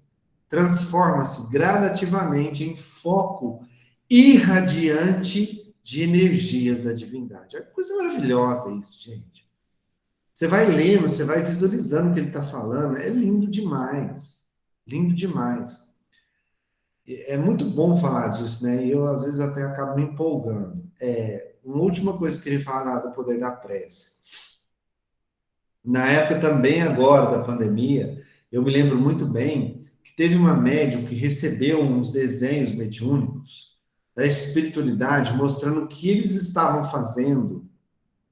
transforma-se gradativamente em foco irradiante de energias da divindade. É coisa maravilhosa isso, gente. Você vai lendo, você vai visualizando o que ele está falando, é lindo demais. Lindo demais. É muito bom falar disso, né? E eu, às vezes, até acabo me empolgando. Uma última coisa que eu queria falar do poder da prece. Na época também, agora, da pandemia, eu me lembro muito bem que teve uma médium que recebeu uns desenhos mediúnicos da espiritualidade, mostrando o que eles estavam fazendo,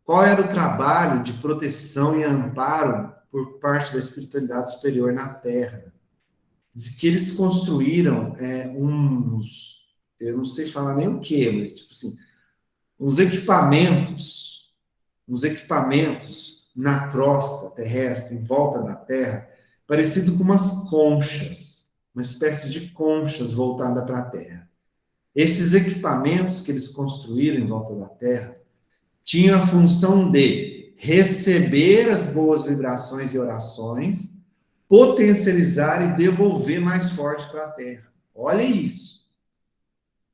qual era o trabalho de proteção e amparo por parte da espiritualidade superior na Terra. Diz que eles construíram eu não sei falar nem o que, mas tipo assim, uns equipamentos na crosta terrestre, em volta da Terra, parecido com umas conchas, uma espécie de conchas voltada para a Terra. Esses equipamentos que eles construíram em volta da Terra tinham a função de receber as boas vibrações e orações, potencializar e devolver mais forte para a Terra. Olha isso.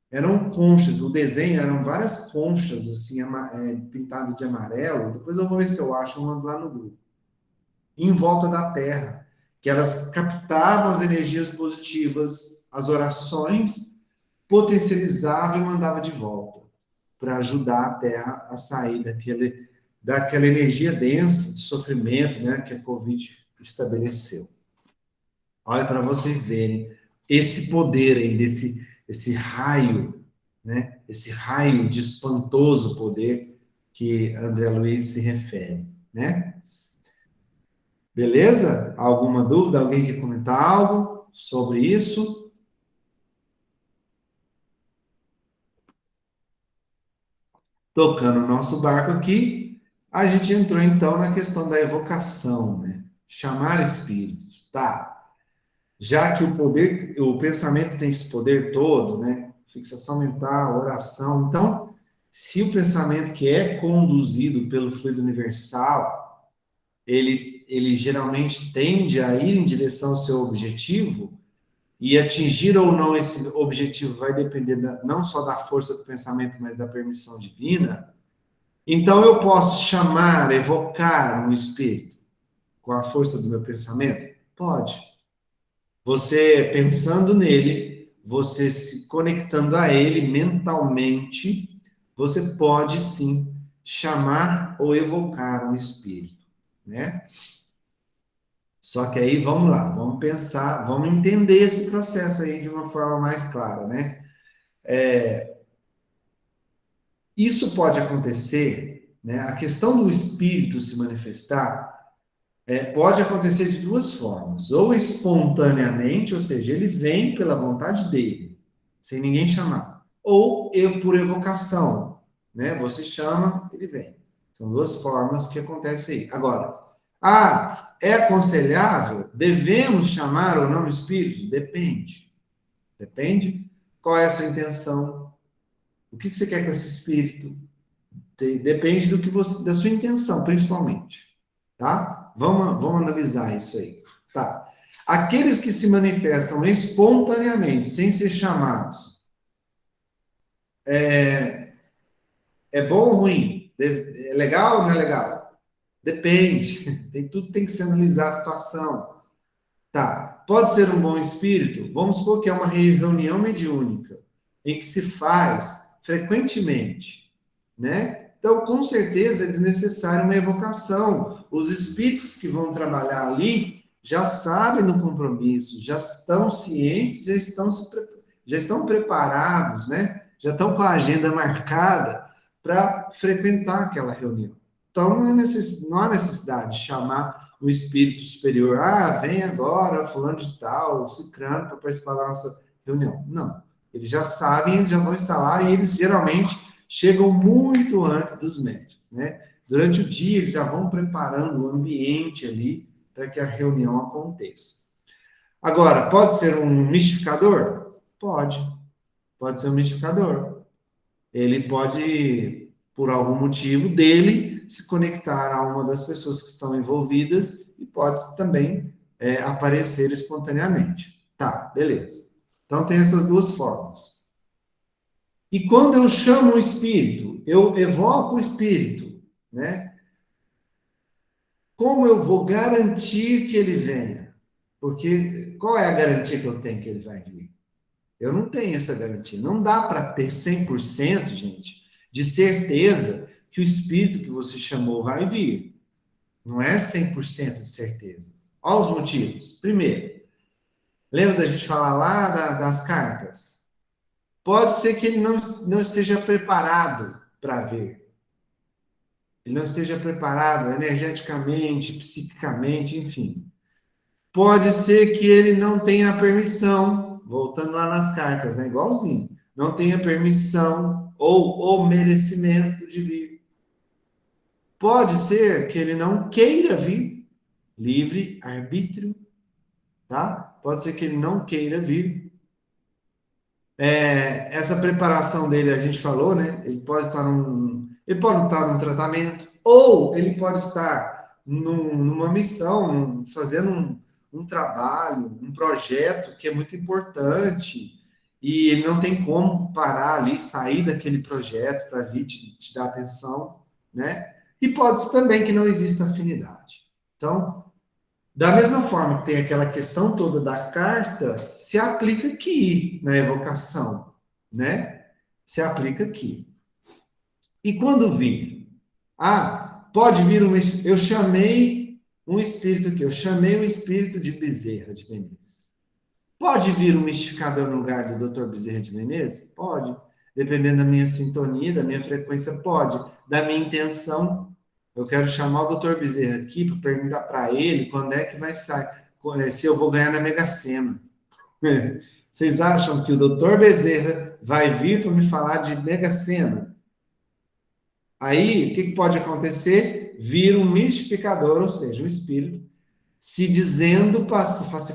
Eram conchas, o desenho eram várias conchas, assim, pintadas de amarelo. Depois eu vou ver se eu acho, eu mando lá no grupo. Em volta da Terra, que elas captavam as energias positivas, as orações, potencializavam e mandavam de volta, para ajudar a Terra a sair daquela energia densa de sofrimento, né, que a Covid estabeleceu. Olha para vocês verem esse poder aí, esse raio, né, esse raio de espantoso poder que André Luiz se refere, né? Beleza? Alguma dúvida? Alguém quer comentar algo sobre isso? Tocando o nosso barco aqui, a gente entrou então na questão da evocação, né? Chamar espíritos, tá? Já que o pensamento tem esse poder todo, né? Fixação mental, oração. Então, se o pensamento que é conduzido pelo fluido universal, ele geralmente tende a ir em direção ao seu objetivo, e atingir ou não esse objetivo vai depender não só da força do pensamento, mas da permissão divina. Então, eu posso chamar, evocar um espírito com a força do meu pensamento? Pode. Você pensando nele, você se conectando a ele mentalmente, você pode sim chamar ou evocar um espírito, né? Só que aí, vamos lá, vamos pensar, vamos entender esse processo aí de uma forma mais clara, né? Isso pode acontecer, né? A questão do espírito se manifestar pode acontecer de duas formas. Ou espontaneamente, ou seja, ele vem pela vontade dele, sem ninguém chamar. Ou por evocação, né? Você chama, ele vem. São duas formas que acontecem aí. Agora, é aconselhável? Devemos chamar ou não espíritos? Depende. Depende qual é a sua intenção. O que você quer com esse espírito? Depende da sua intenção, principalmente. Tá? Vamos analisar isso aí. Tá. Aqueles que se manifestam espontaneamente, sem ser chamados, é bom ou ruim? É legal ou não é legal? Depende. Tudo tem que se analisar a situação. Tá. Pode ser um bom espírito? Vamos supor que é uma reunião mediúnica, em que se faz frequentemente, né? Então, com certeza, é desnecessária uma evocação. Os espíritos que vão trabalhar ali já sabem do compromisso, já estão cientes, já estão preparados, né? Já estão com a agenda marcada para frequentar aquela reunião. Então, não há necessidade de chamar o espírito superior. Vem agora, fulano de tal, cicrano, para participar da nossa reunião. Não. Eles já sabem, eles já vão estar lá e eles geralmente chegam muito antes dos médiuns, né? Durante o dia, eles já vão preparando o ambiente ali para que a reunião aconteça. Agora, pode ser um mistificador? Pode. Pode ser um mistificador. Ele pode, por algum motivo dele, se conectar a uma das pessoas que estão envolvidas e pode também aparecer espontaneamente. Tá, beleza. Então, tem essas duas formas. E quando eu chamo o espírito, eu evoco o espírito, né? Como eu vou garantir que ele venha? Porque qual é a garantia que eu tenho que ele vai vir? Eu não tenho essa garantia. Não dá para ter 100%, gente, de certeza que o espírito que você chamou vai vir. Não é 100% de certeza. Olha os motivos. Primeiro, lembra da gente falar lá das cartas? Pode ser que ele não esteja preparado para ver. Ele não esteja preparado energeticamente, psiquicamente, enfim. Pode ser que ele não tenha permissão, voltando lá nas cartas, né? Igualzinho. Não tenha permissão ou o merecimento de vir. Pode ser que ele não queira vir, livre arbítrio, tá? Pode ser que ele não queira vir. Essa preparação dele, a gente falou, né? Ele pode estar num tratamento, ou ele pode estar numa missão, fazendo um trabalho, um projeto que é muito importante, e ele não tem como parar ali, sair daquele projeto para vir te dar atenção, né? E pode ser também que não exista afinidade. Então, da mesma forma que tem aquela questão toda da carta, se aplica aqui na evocação, né? Se aplica aqui. E quando vir? Pode vir eu chamei um espírito aqui, eu chamei o espírito de Bezerra de Menezes. Pode vir um mistificador no lugar do Dr. Bezerra de Menezes? Pode. Dependendo da minha sintonia, da minha frequência, pode. Da minha intenção, eu quero chamar o Dr. Bezerra aqui para perguntar para ele quando é que vai sair, se eu vou ganhar na Mega Sena. Vocês acham que o Dr. Bezerra vai vir para me falar de Mega Sena? Aí, o que pode acontecer? Vir um mistificador, ou seja, um espírito, se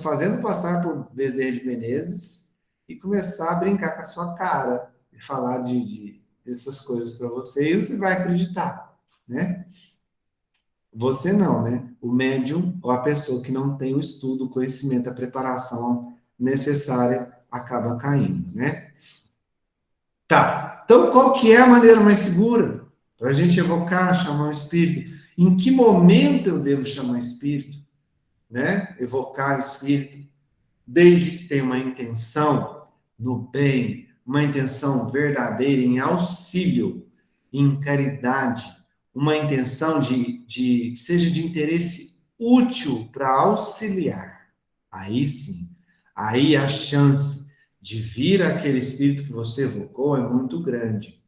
fazendo passar por Bezerra de Menezes e começar a brincar com a sua cara e falar dessas coisas para você, e você vai acreditar, né? Você não, né? O médium ou a pessoa que não tem o estudo, o conhecimento, a preparação necessária acaba caindo, né? Tá. Então, qual que é a maneira mais segura para a gente evocar, chamar o espírito? Em que momento eu devo chamar o espírito? Né? Evocar o espírito, desde que tenha uma intenção no bem, uma intenção verdadeira em auxílio, em caridade, uma intenção que seja de interesse útil para auxiliar. Aí sim, aí a chance de vir aquele espírito que você evocou é muito grande,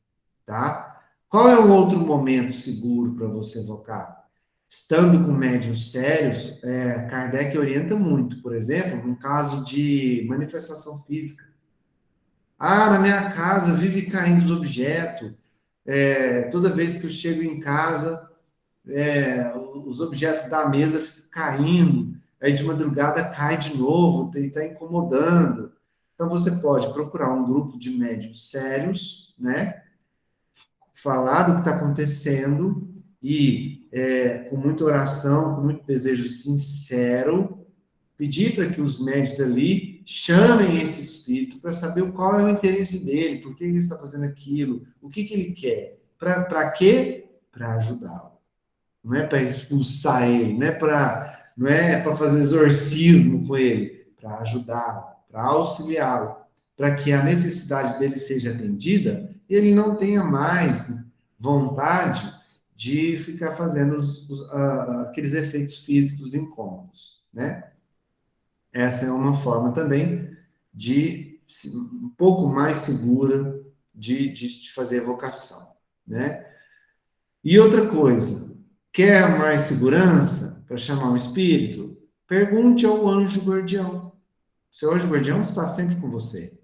tá? Qual é um outro momento seguro para você evocar? Estando com médiuns sérios, Kardec orienta muito, por exemplo, no caso de manifestação física. Na minha casa vive caindo os objetos, toda vez que eu chego em casa, os objetos da mesa ficam caindo, aí de madrugada cai de novo, está incomodando. Então, você pode procurar um grupo de médiuns sérios, né? Falar do que está acontecendo e, com muita oração, com muito desejo sincero, pedir para que os médiuns ali chamem esse espírito para saber qual é o interesse dele, por que ele está fazendo aquilo, o que ele quer. Para quê? Para ajudá-lo. Não é para expulsar ele, não é para fazer exorcismo com ele, para ajudá-lo, para auxiliá-lo, para que a necessidade dele seja atendida e ele não tenha mais vontade de ficar fazendo aqueles efeitos físicos incômodos, né? Essa é uma forma também um pouco mais segura de fazer evocação, né? E outra coisa, Quer mais segurança para chamar um espírito? Pergunte ao anjo guardião. Seu anjo guardião está sempre com você.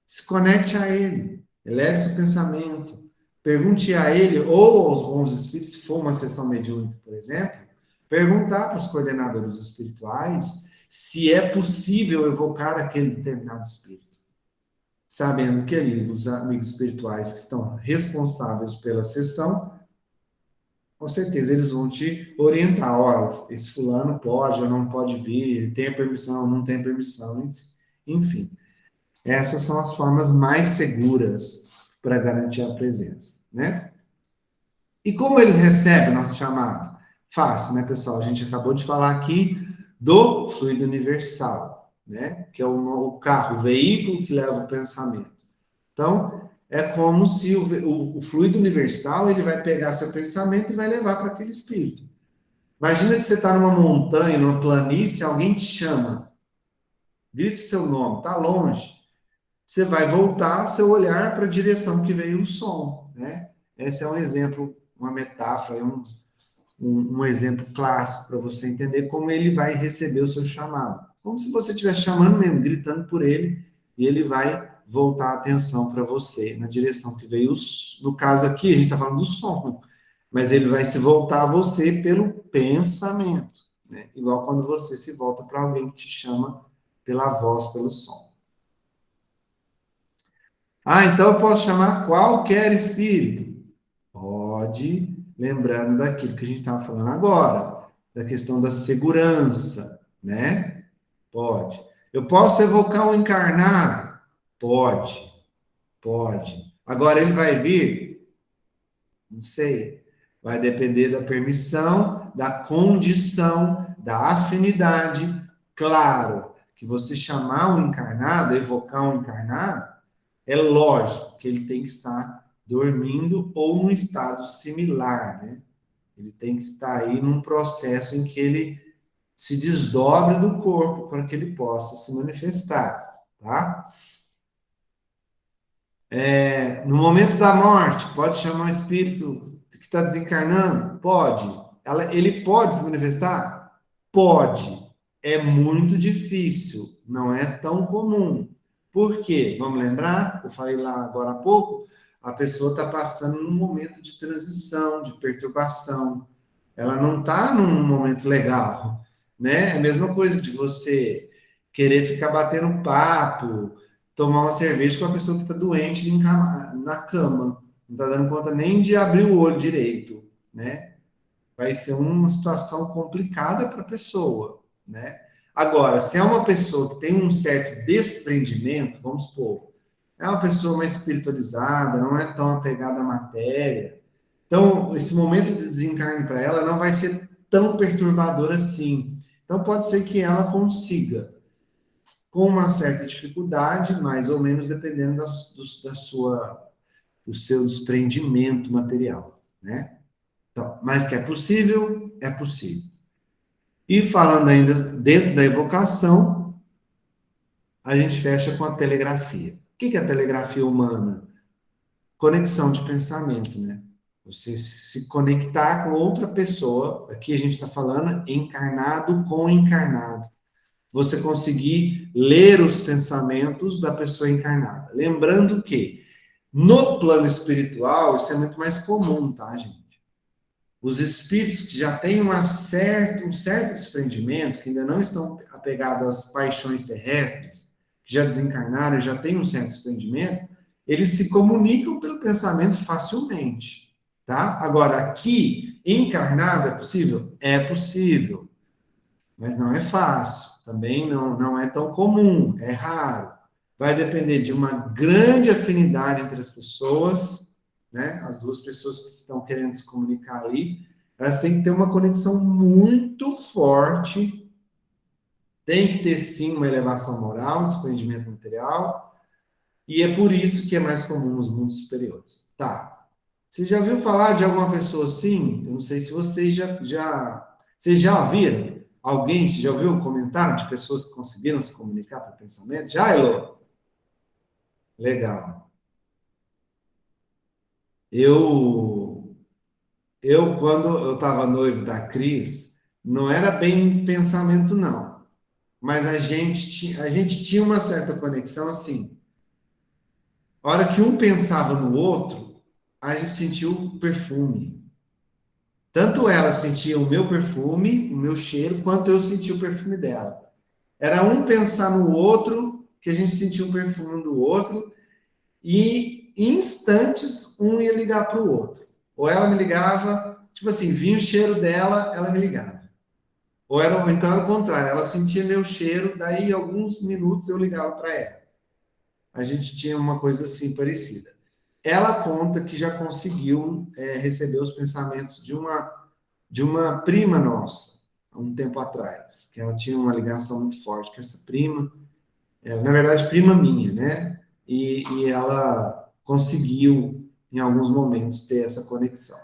Se conecte a ele. Eleve seu pensamento. Pergunte a ele ou aos bons espíritos, se for uma sessão mediúnica, por exemplo, perguntar para os coordenadores espirituais se é possível evocar aquele determinado espírito. Sabendo que ali os amigos espirituais que estão responsáveis pela sessão, com certeza eles vão te orientar. Olha, esse fulano pode ou não pode vir, ele tem a permissão, não tem permissão, enfim. Essas são as formas mais seguras para garantir a presença, né? E como eles recebem o nosso chamado? Fácil, né, pessoal? A gente acabou de falar aqui do fluido universal, né? Que é o carro, o veículo que leva o pensamento. Então, é como se o fluido universal ele vai pegar seu pensamento e vai levar para aquele espírito. Imagina que você está numa montanha, numa planície, alguém te chama, grita seu nome, está longe. Você vai voltar seu olhar para a direção que veio o som, né? Esse é um exemplo, uma metáfora, um exemplo clássico para você entender como ele vai receber o seu chamado. Como se você estivesse chamando mesmo, gritando por ele, e ele vai voltar a atenção para você, na direção que veio. No caso aqui, a gente está falando do som, mas ele vai se voltar a você pelo pensamento, né? Igual quando você se volta para alguém que te chama pela voz, pelo som. Ah, então eu posso chamar qualquer espírito? Pode, lembrando daquilo que a gente estava falando agora, da questão da segurança, né? Pode. Eu posso evocar um encarnado? Pode, pode. Agora ele vai vir? Não sei. Vai depender da permissão, da condição, da afinidade. Claro que você chamar um encarnado, evocar um encarnado, é lógico que ele tem que estar dormindo ou num estado similar, né? Ele tem que estar aí num processo em que ele se desdobre do corpo para que ele possa se manifestar, tá? No momento da morte, pode chamar o espírito que está desencarnando? Pode. Ele pode se manifestar? Pode. É muito difícil, não é tão comum. Por quê? Vamos lembrar? Eu falei lá agora há pouco, a pessoa está passando num momento de transição, de perturbação. Ela não está num momento legal, né? É a mesma coisa de você querer ficar batendo papo, tomar uma cerveja com uma pessoa que está doente na cama. Não está dando conta nem de abrir o olho direito, né? Vai ser uma situação complicada para a pessoa, né? Agora, se é uma pessoa que tem um certo desprendimento, vamos supor, é uma pessoa mais espiritualizada, não é tão apegada à matéria, então, esse momento de desencarne para ela não vai ser tão perturbador assim. Então, pode ser que ela consiga, com uma certa dificuldade, mais ou menos, dependendo do seu desprendimento material, né? Então, mas que é possível, é possível. E falando ainda dentro da evocação, a gente fecha com a telegrafia. O que é a telegrafia humana? Conexão de pensamento, né? Você se conectar com outra pessoa, aqui a gente está falando encarnado com encarnado. Você conseguir ler os pensamentos da pessoa encarnada. Lembrando que no plano espiritual, isso é muito mais comum, tá, gente? Os espíritos que já têm um certo desprendimento, que ainda não estão apegados às paixões terrestres, que já desencarnaram e já têm um certo desprendimento, eles se comunicam pelo pensamento facilmente, tá? Agora, aqui, encarnado é possível? É possível, mas não é fácil, também não é tão comum, é raro. Vai depender de uma grande afinidade entre as pessoas, né? As duas pessoas que estão querendo se comunicar ali, elas têm que ter uma conexão muito forte, tem que ter, sim, uma elevação moral, um desprendimento material, e é por isso que é mais comum nos mundos superiores. Tá. Você já ouviu falar de alguma pessoa assim? Eu não sei se vocês vocês já ouviram? Alguém já ouviu um comentário de pessoas que conseguiram se comunicar por pensamento? Já, Elô? Legal. Eu quando eu estava noivo da Cris, não era bem pensamento, não. Mas a gente tinha uma certa conexão assim. A hora que um pensava no outro, a gente sentiu o perfume. Tanto ela sentia o meu perfume, o meu cheiro, quanto eu sentia o perfume dela. Era um pensar no outro, que a gente sentia o perfume do outro, e em instantes um ia ligar para o outro. Ou ela me ligava, tipo assim, vinha o cheiro dela, ela me ligava. Ou então era o contrário, ela sentia meu cheiro, daí alguns minutos eu ligava para ela. A gente tinha uma coisa assim parecida. Ela conta que já conseguiu receber os pensamentos de uma prima nossa, há um tempo atrás, que ela tinha uma ligação muito forte com essa prima, na verdade, prima minha, né? E ela conseguiu, em alguns momentos, ter essa conexão.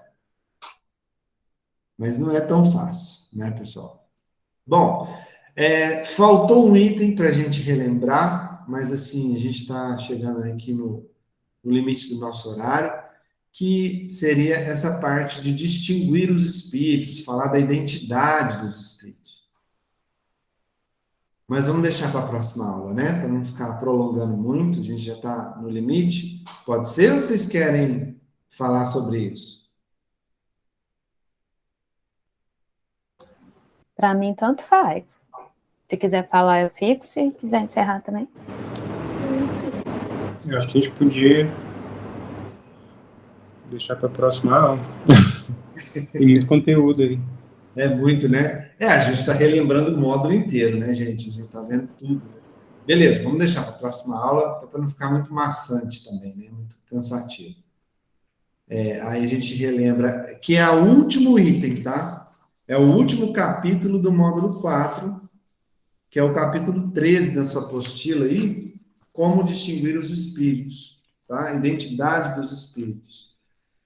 Mas não é tão fácil, né, pessoal? Bom, faltou um item para a gente relembrar, mas assim, a gente está chegando aqui no limite do nosso horário, que seria essa parte de distinguir os espíritos, falar da identidade dos espíritos. Mas vamos deixar para a próxima aula, né? Para não ficar prolongando muito, a gente já está no limite. Pode ser ou vocês querem falar sobre isso? Para mim, tanto faz. Se quiser falar, eu fico. Se quiser encerrar também. Eu acho que a gente podia deixar para a próxima aula. Tem muito conteúdo aí. É muito, né? A gente está relembrando o módulo inteiro, né, gente? A gente está vendo tudo. Né? Beleza, vamos deixar para a próxima aula, para não ficar muito maçante também, né? Muito cansativo. Aí a gente relembra, que é o último item, tá? É o último capítulo do módulo 4, que é o capítulo 13 da sua apostila aí, como distinguir os espíritos, tá? Identidade dos espíritos.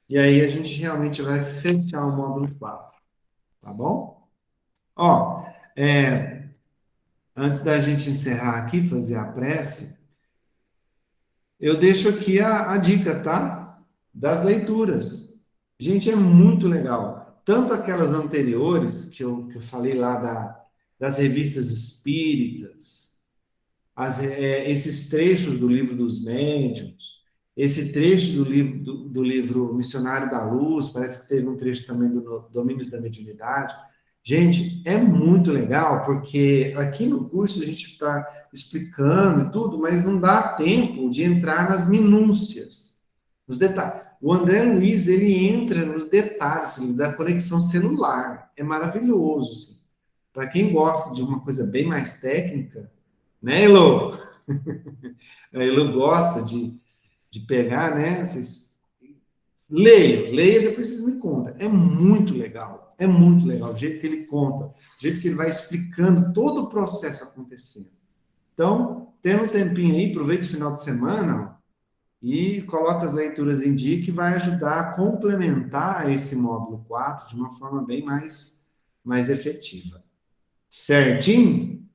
E aí a gente realmente vai fechar o módulo 4, tá bom? Ó, antes da gente encerrar aqui, fazer a prece, eu deixo aqui a dica, tá? Das leituras. Gente, é muito legal. Tanto aquelas anteriores, que eu falei lá das revistas espíritas, esses trechos do livro dos médiuns, esse trecho do livro Missionário da Luz, parece que teve um trecho também do Domínios da Mediunidade. Gente, é muito legal, porque aqui no curso a gente está explicando e tudo, mas não dá tempo de entrar nas minúcias, nos detalhes. O André Luiz, ele entra nos detalhes da conexão celular. É maravilhoso, assim. Para quem gosta de uma coisa bem mais técnica, né, Elô? A Elô gosta de pegar, né? Vocês leia, depois vocês me contam. É muito legal o jeito que ele conta, o jeito que ele vai explicando todo o processo acontecendo. Então, tendo um tempinho aí, aproveita o final de semana e coloca as leituras em dia, que vai ajudar a complementar esse módulo 4 de uma forma bem mais efetiva. Certinho?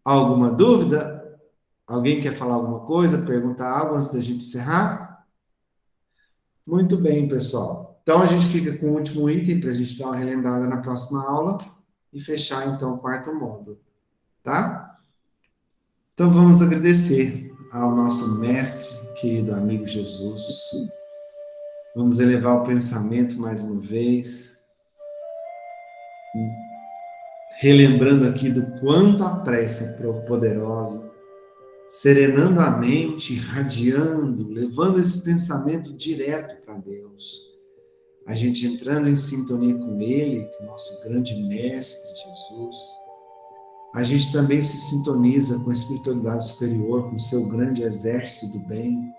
Alguma dúvida? Alguém quer falar alguma coisa, perguntar algo antes da gente encerrar? Muito bem, pessoal. Então, a gente fica com o último item para a gente dar uma relembrada na próxima aula e fechar, então, o quarto módulo. Tá? Então, vamos agradecer ao nosso mestre, querido amigo Jesus. Vamos elevar o pensamento mais uma vez, relembrando aqui do quanto a prece é poderosa, serenando a mente, irradiando, levando esse pensamento direto para Deus. A gente entrando em sintonia com Ele, com o nosso grande mestre, Jesus. A gente também se sintoniza com a espiritualidade superior, com o seu grande exército do bem.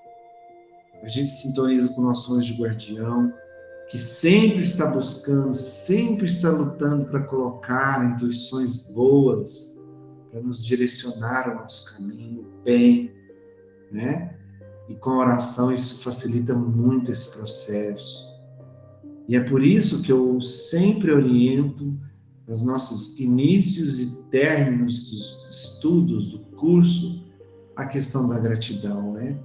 A gente se sintoniza com o nosso anjo guardião, que sempre está buscando, sempre está lutando para colocar intuições boas, para nos direcionar ao nosso caminho, bem, né? E com a oração isso facilita muito esse processo. E é por isso que eu sempre oriento, nos nossos inícios e términos dos estudos, do curso, a questão da gratidão, né?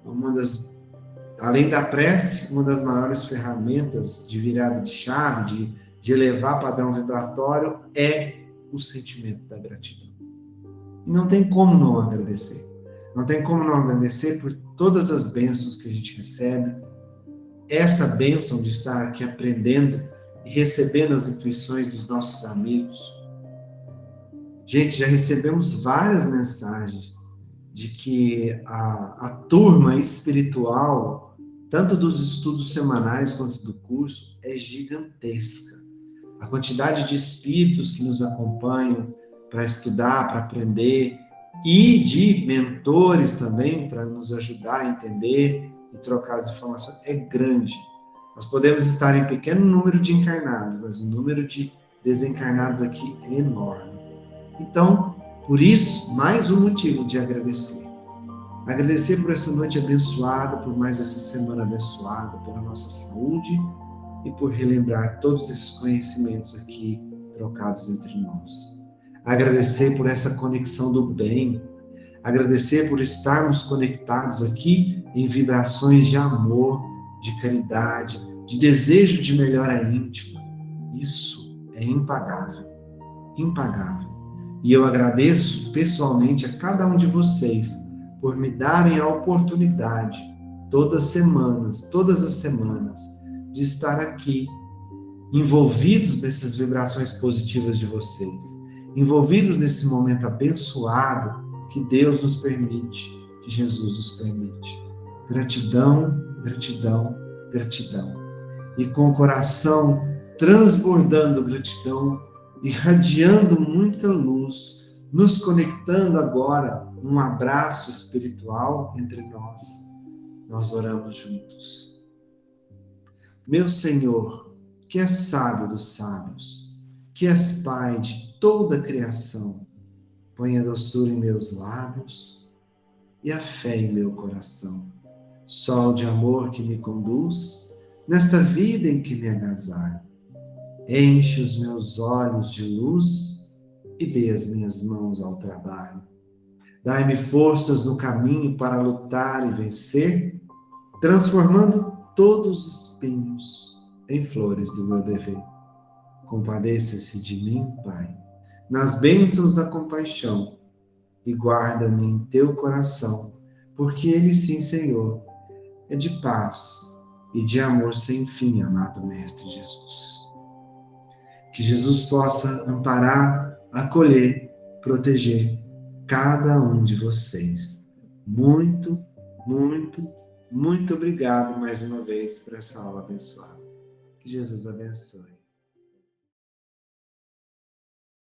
Uma das além da prece, uma das maiores ferramentas de virada de chave, de elevar padrão vibratório, é o sentimento da gratidão. E não tem como não agradecer. Não tem como não agradecer por todas as bênçãos que a gente recebe. Essa bênção de estar aqui aprendendo e recebendo as intuições dos nossos amigos. Gente, já recebemos várias mensagens de que a turma espiritual, tanto dos estudos semanais quanto do curso, é gigantesca. A quantidade de espíritos que nos acompanham para estudar, para aprender, e de mentores também para nos ajudar a entender e trocar as informações é grande. Nós podemos estar em pequeno número de encarnados, mas o número de desencarnados aqui é enorme. Então, por isso, mais um motivo de agradecer. Agradecer por essa noite abençoada, por mais essa semana abençoada, pela nossa saúde e por relembrar todos esses conhecimentos aqui trocados entre nós. Agradecer por essa conexão do bem. Agradecer por estarmos conectados aqui em vibrações de amor, de caridade, de desejo de melhora íntima. Isso é impagável. Impagável. E eu agradeço pessoalmente a cada um de vocês por me darem a oportunidade, todas as semanas, de estar aqui, envolvidos nessas vibrações positivas de vocês, envolvidos nesse momento abençoado que Deus nos permite, que Jesus nos permite. Gratidão, gratidão, gratidão. E com o coração transbordando gratidão, irradiando muita luz, nos conectando agora num abraço espiritual entre nós, nós oramos juntos. Meu Senhor, que és sábio dos sábios, que és Pai de toda a criação, põe a doçura em meus lábios e a fé em meu coração. Sol de amor que me conduz nesta vida em que me agasalho. Enche os meus olhos de luz e dê as minhas mãos ao trabalho. Dai-me forças no caminho para lutar e vencer, transformando todos os espinhos em flores do meu dever. Compadeça-se de mim, Pai, nas bênçãos da compaixão, e guarda-me em teu coração, porque ele, sim, Senhor, é de paz e de amor sem fim, amado Mestre Jesus. Que Jesus possa amparar, acolher, proteger cada um de vocês. Muito, muito, muito obrigado mais uma vez por essa aula abençoada. Que Jesus abençoe.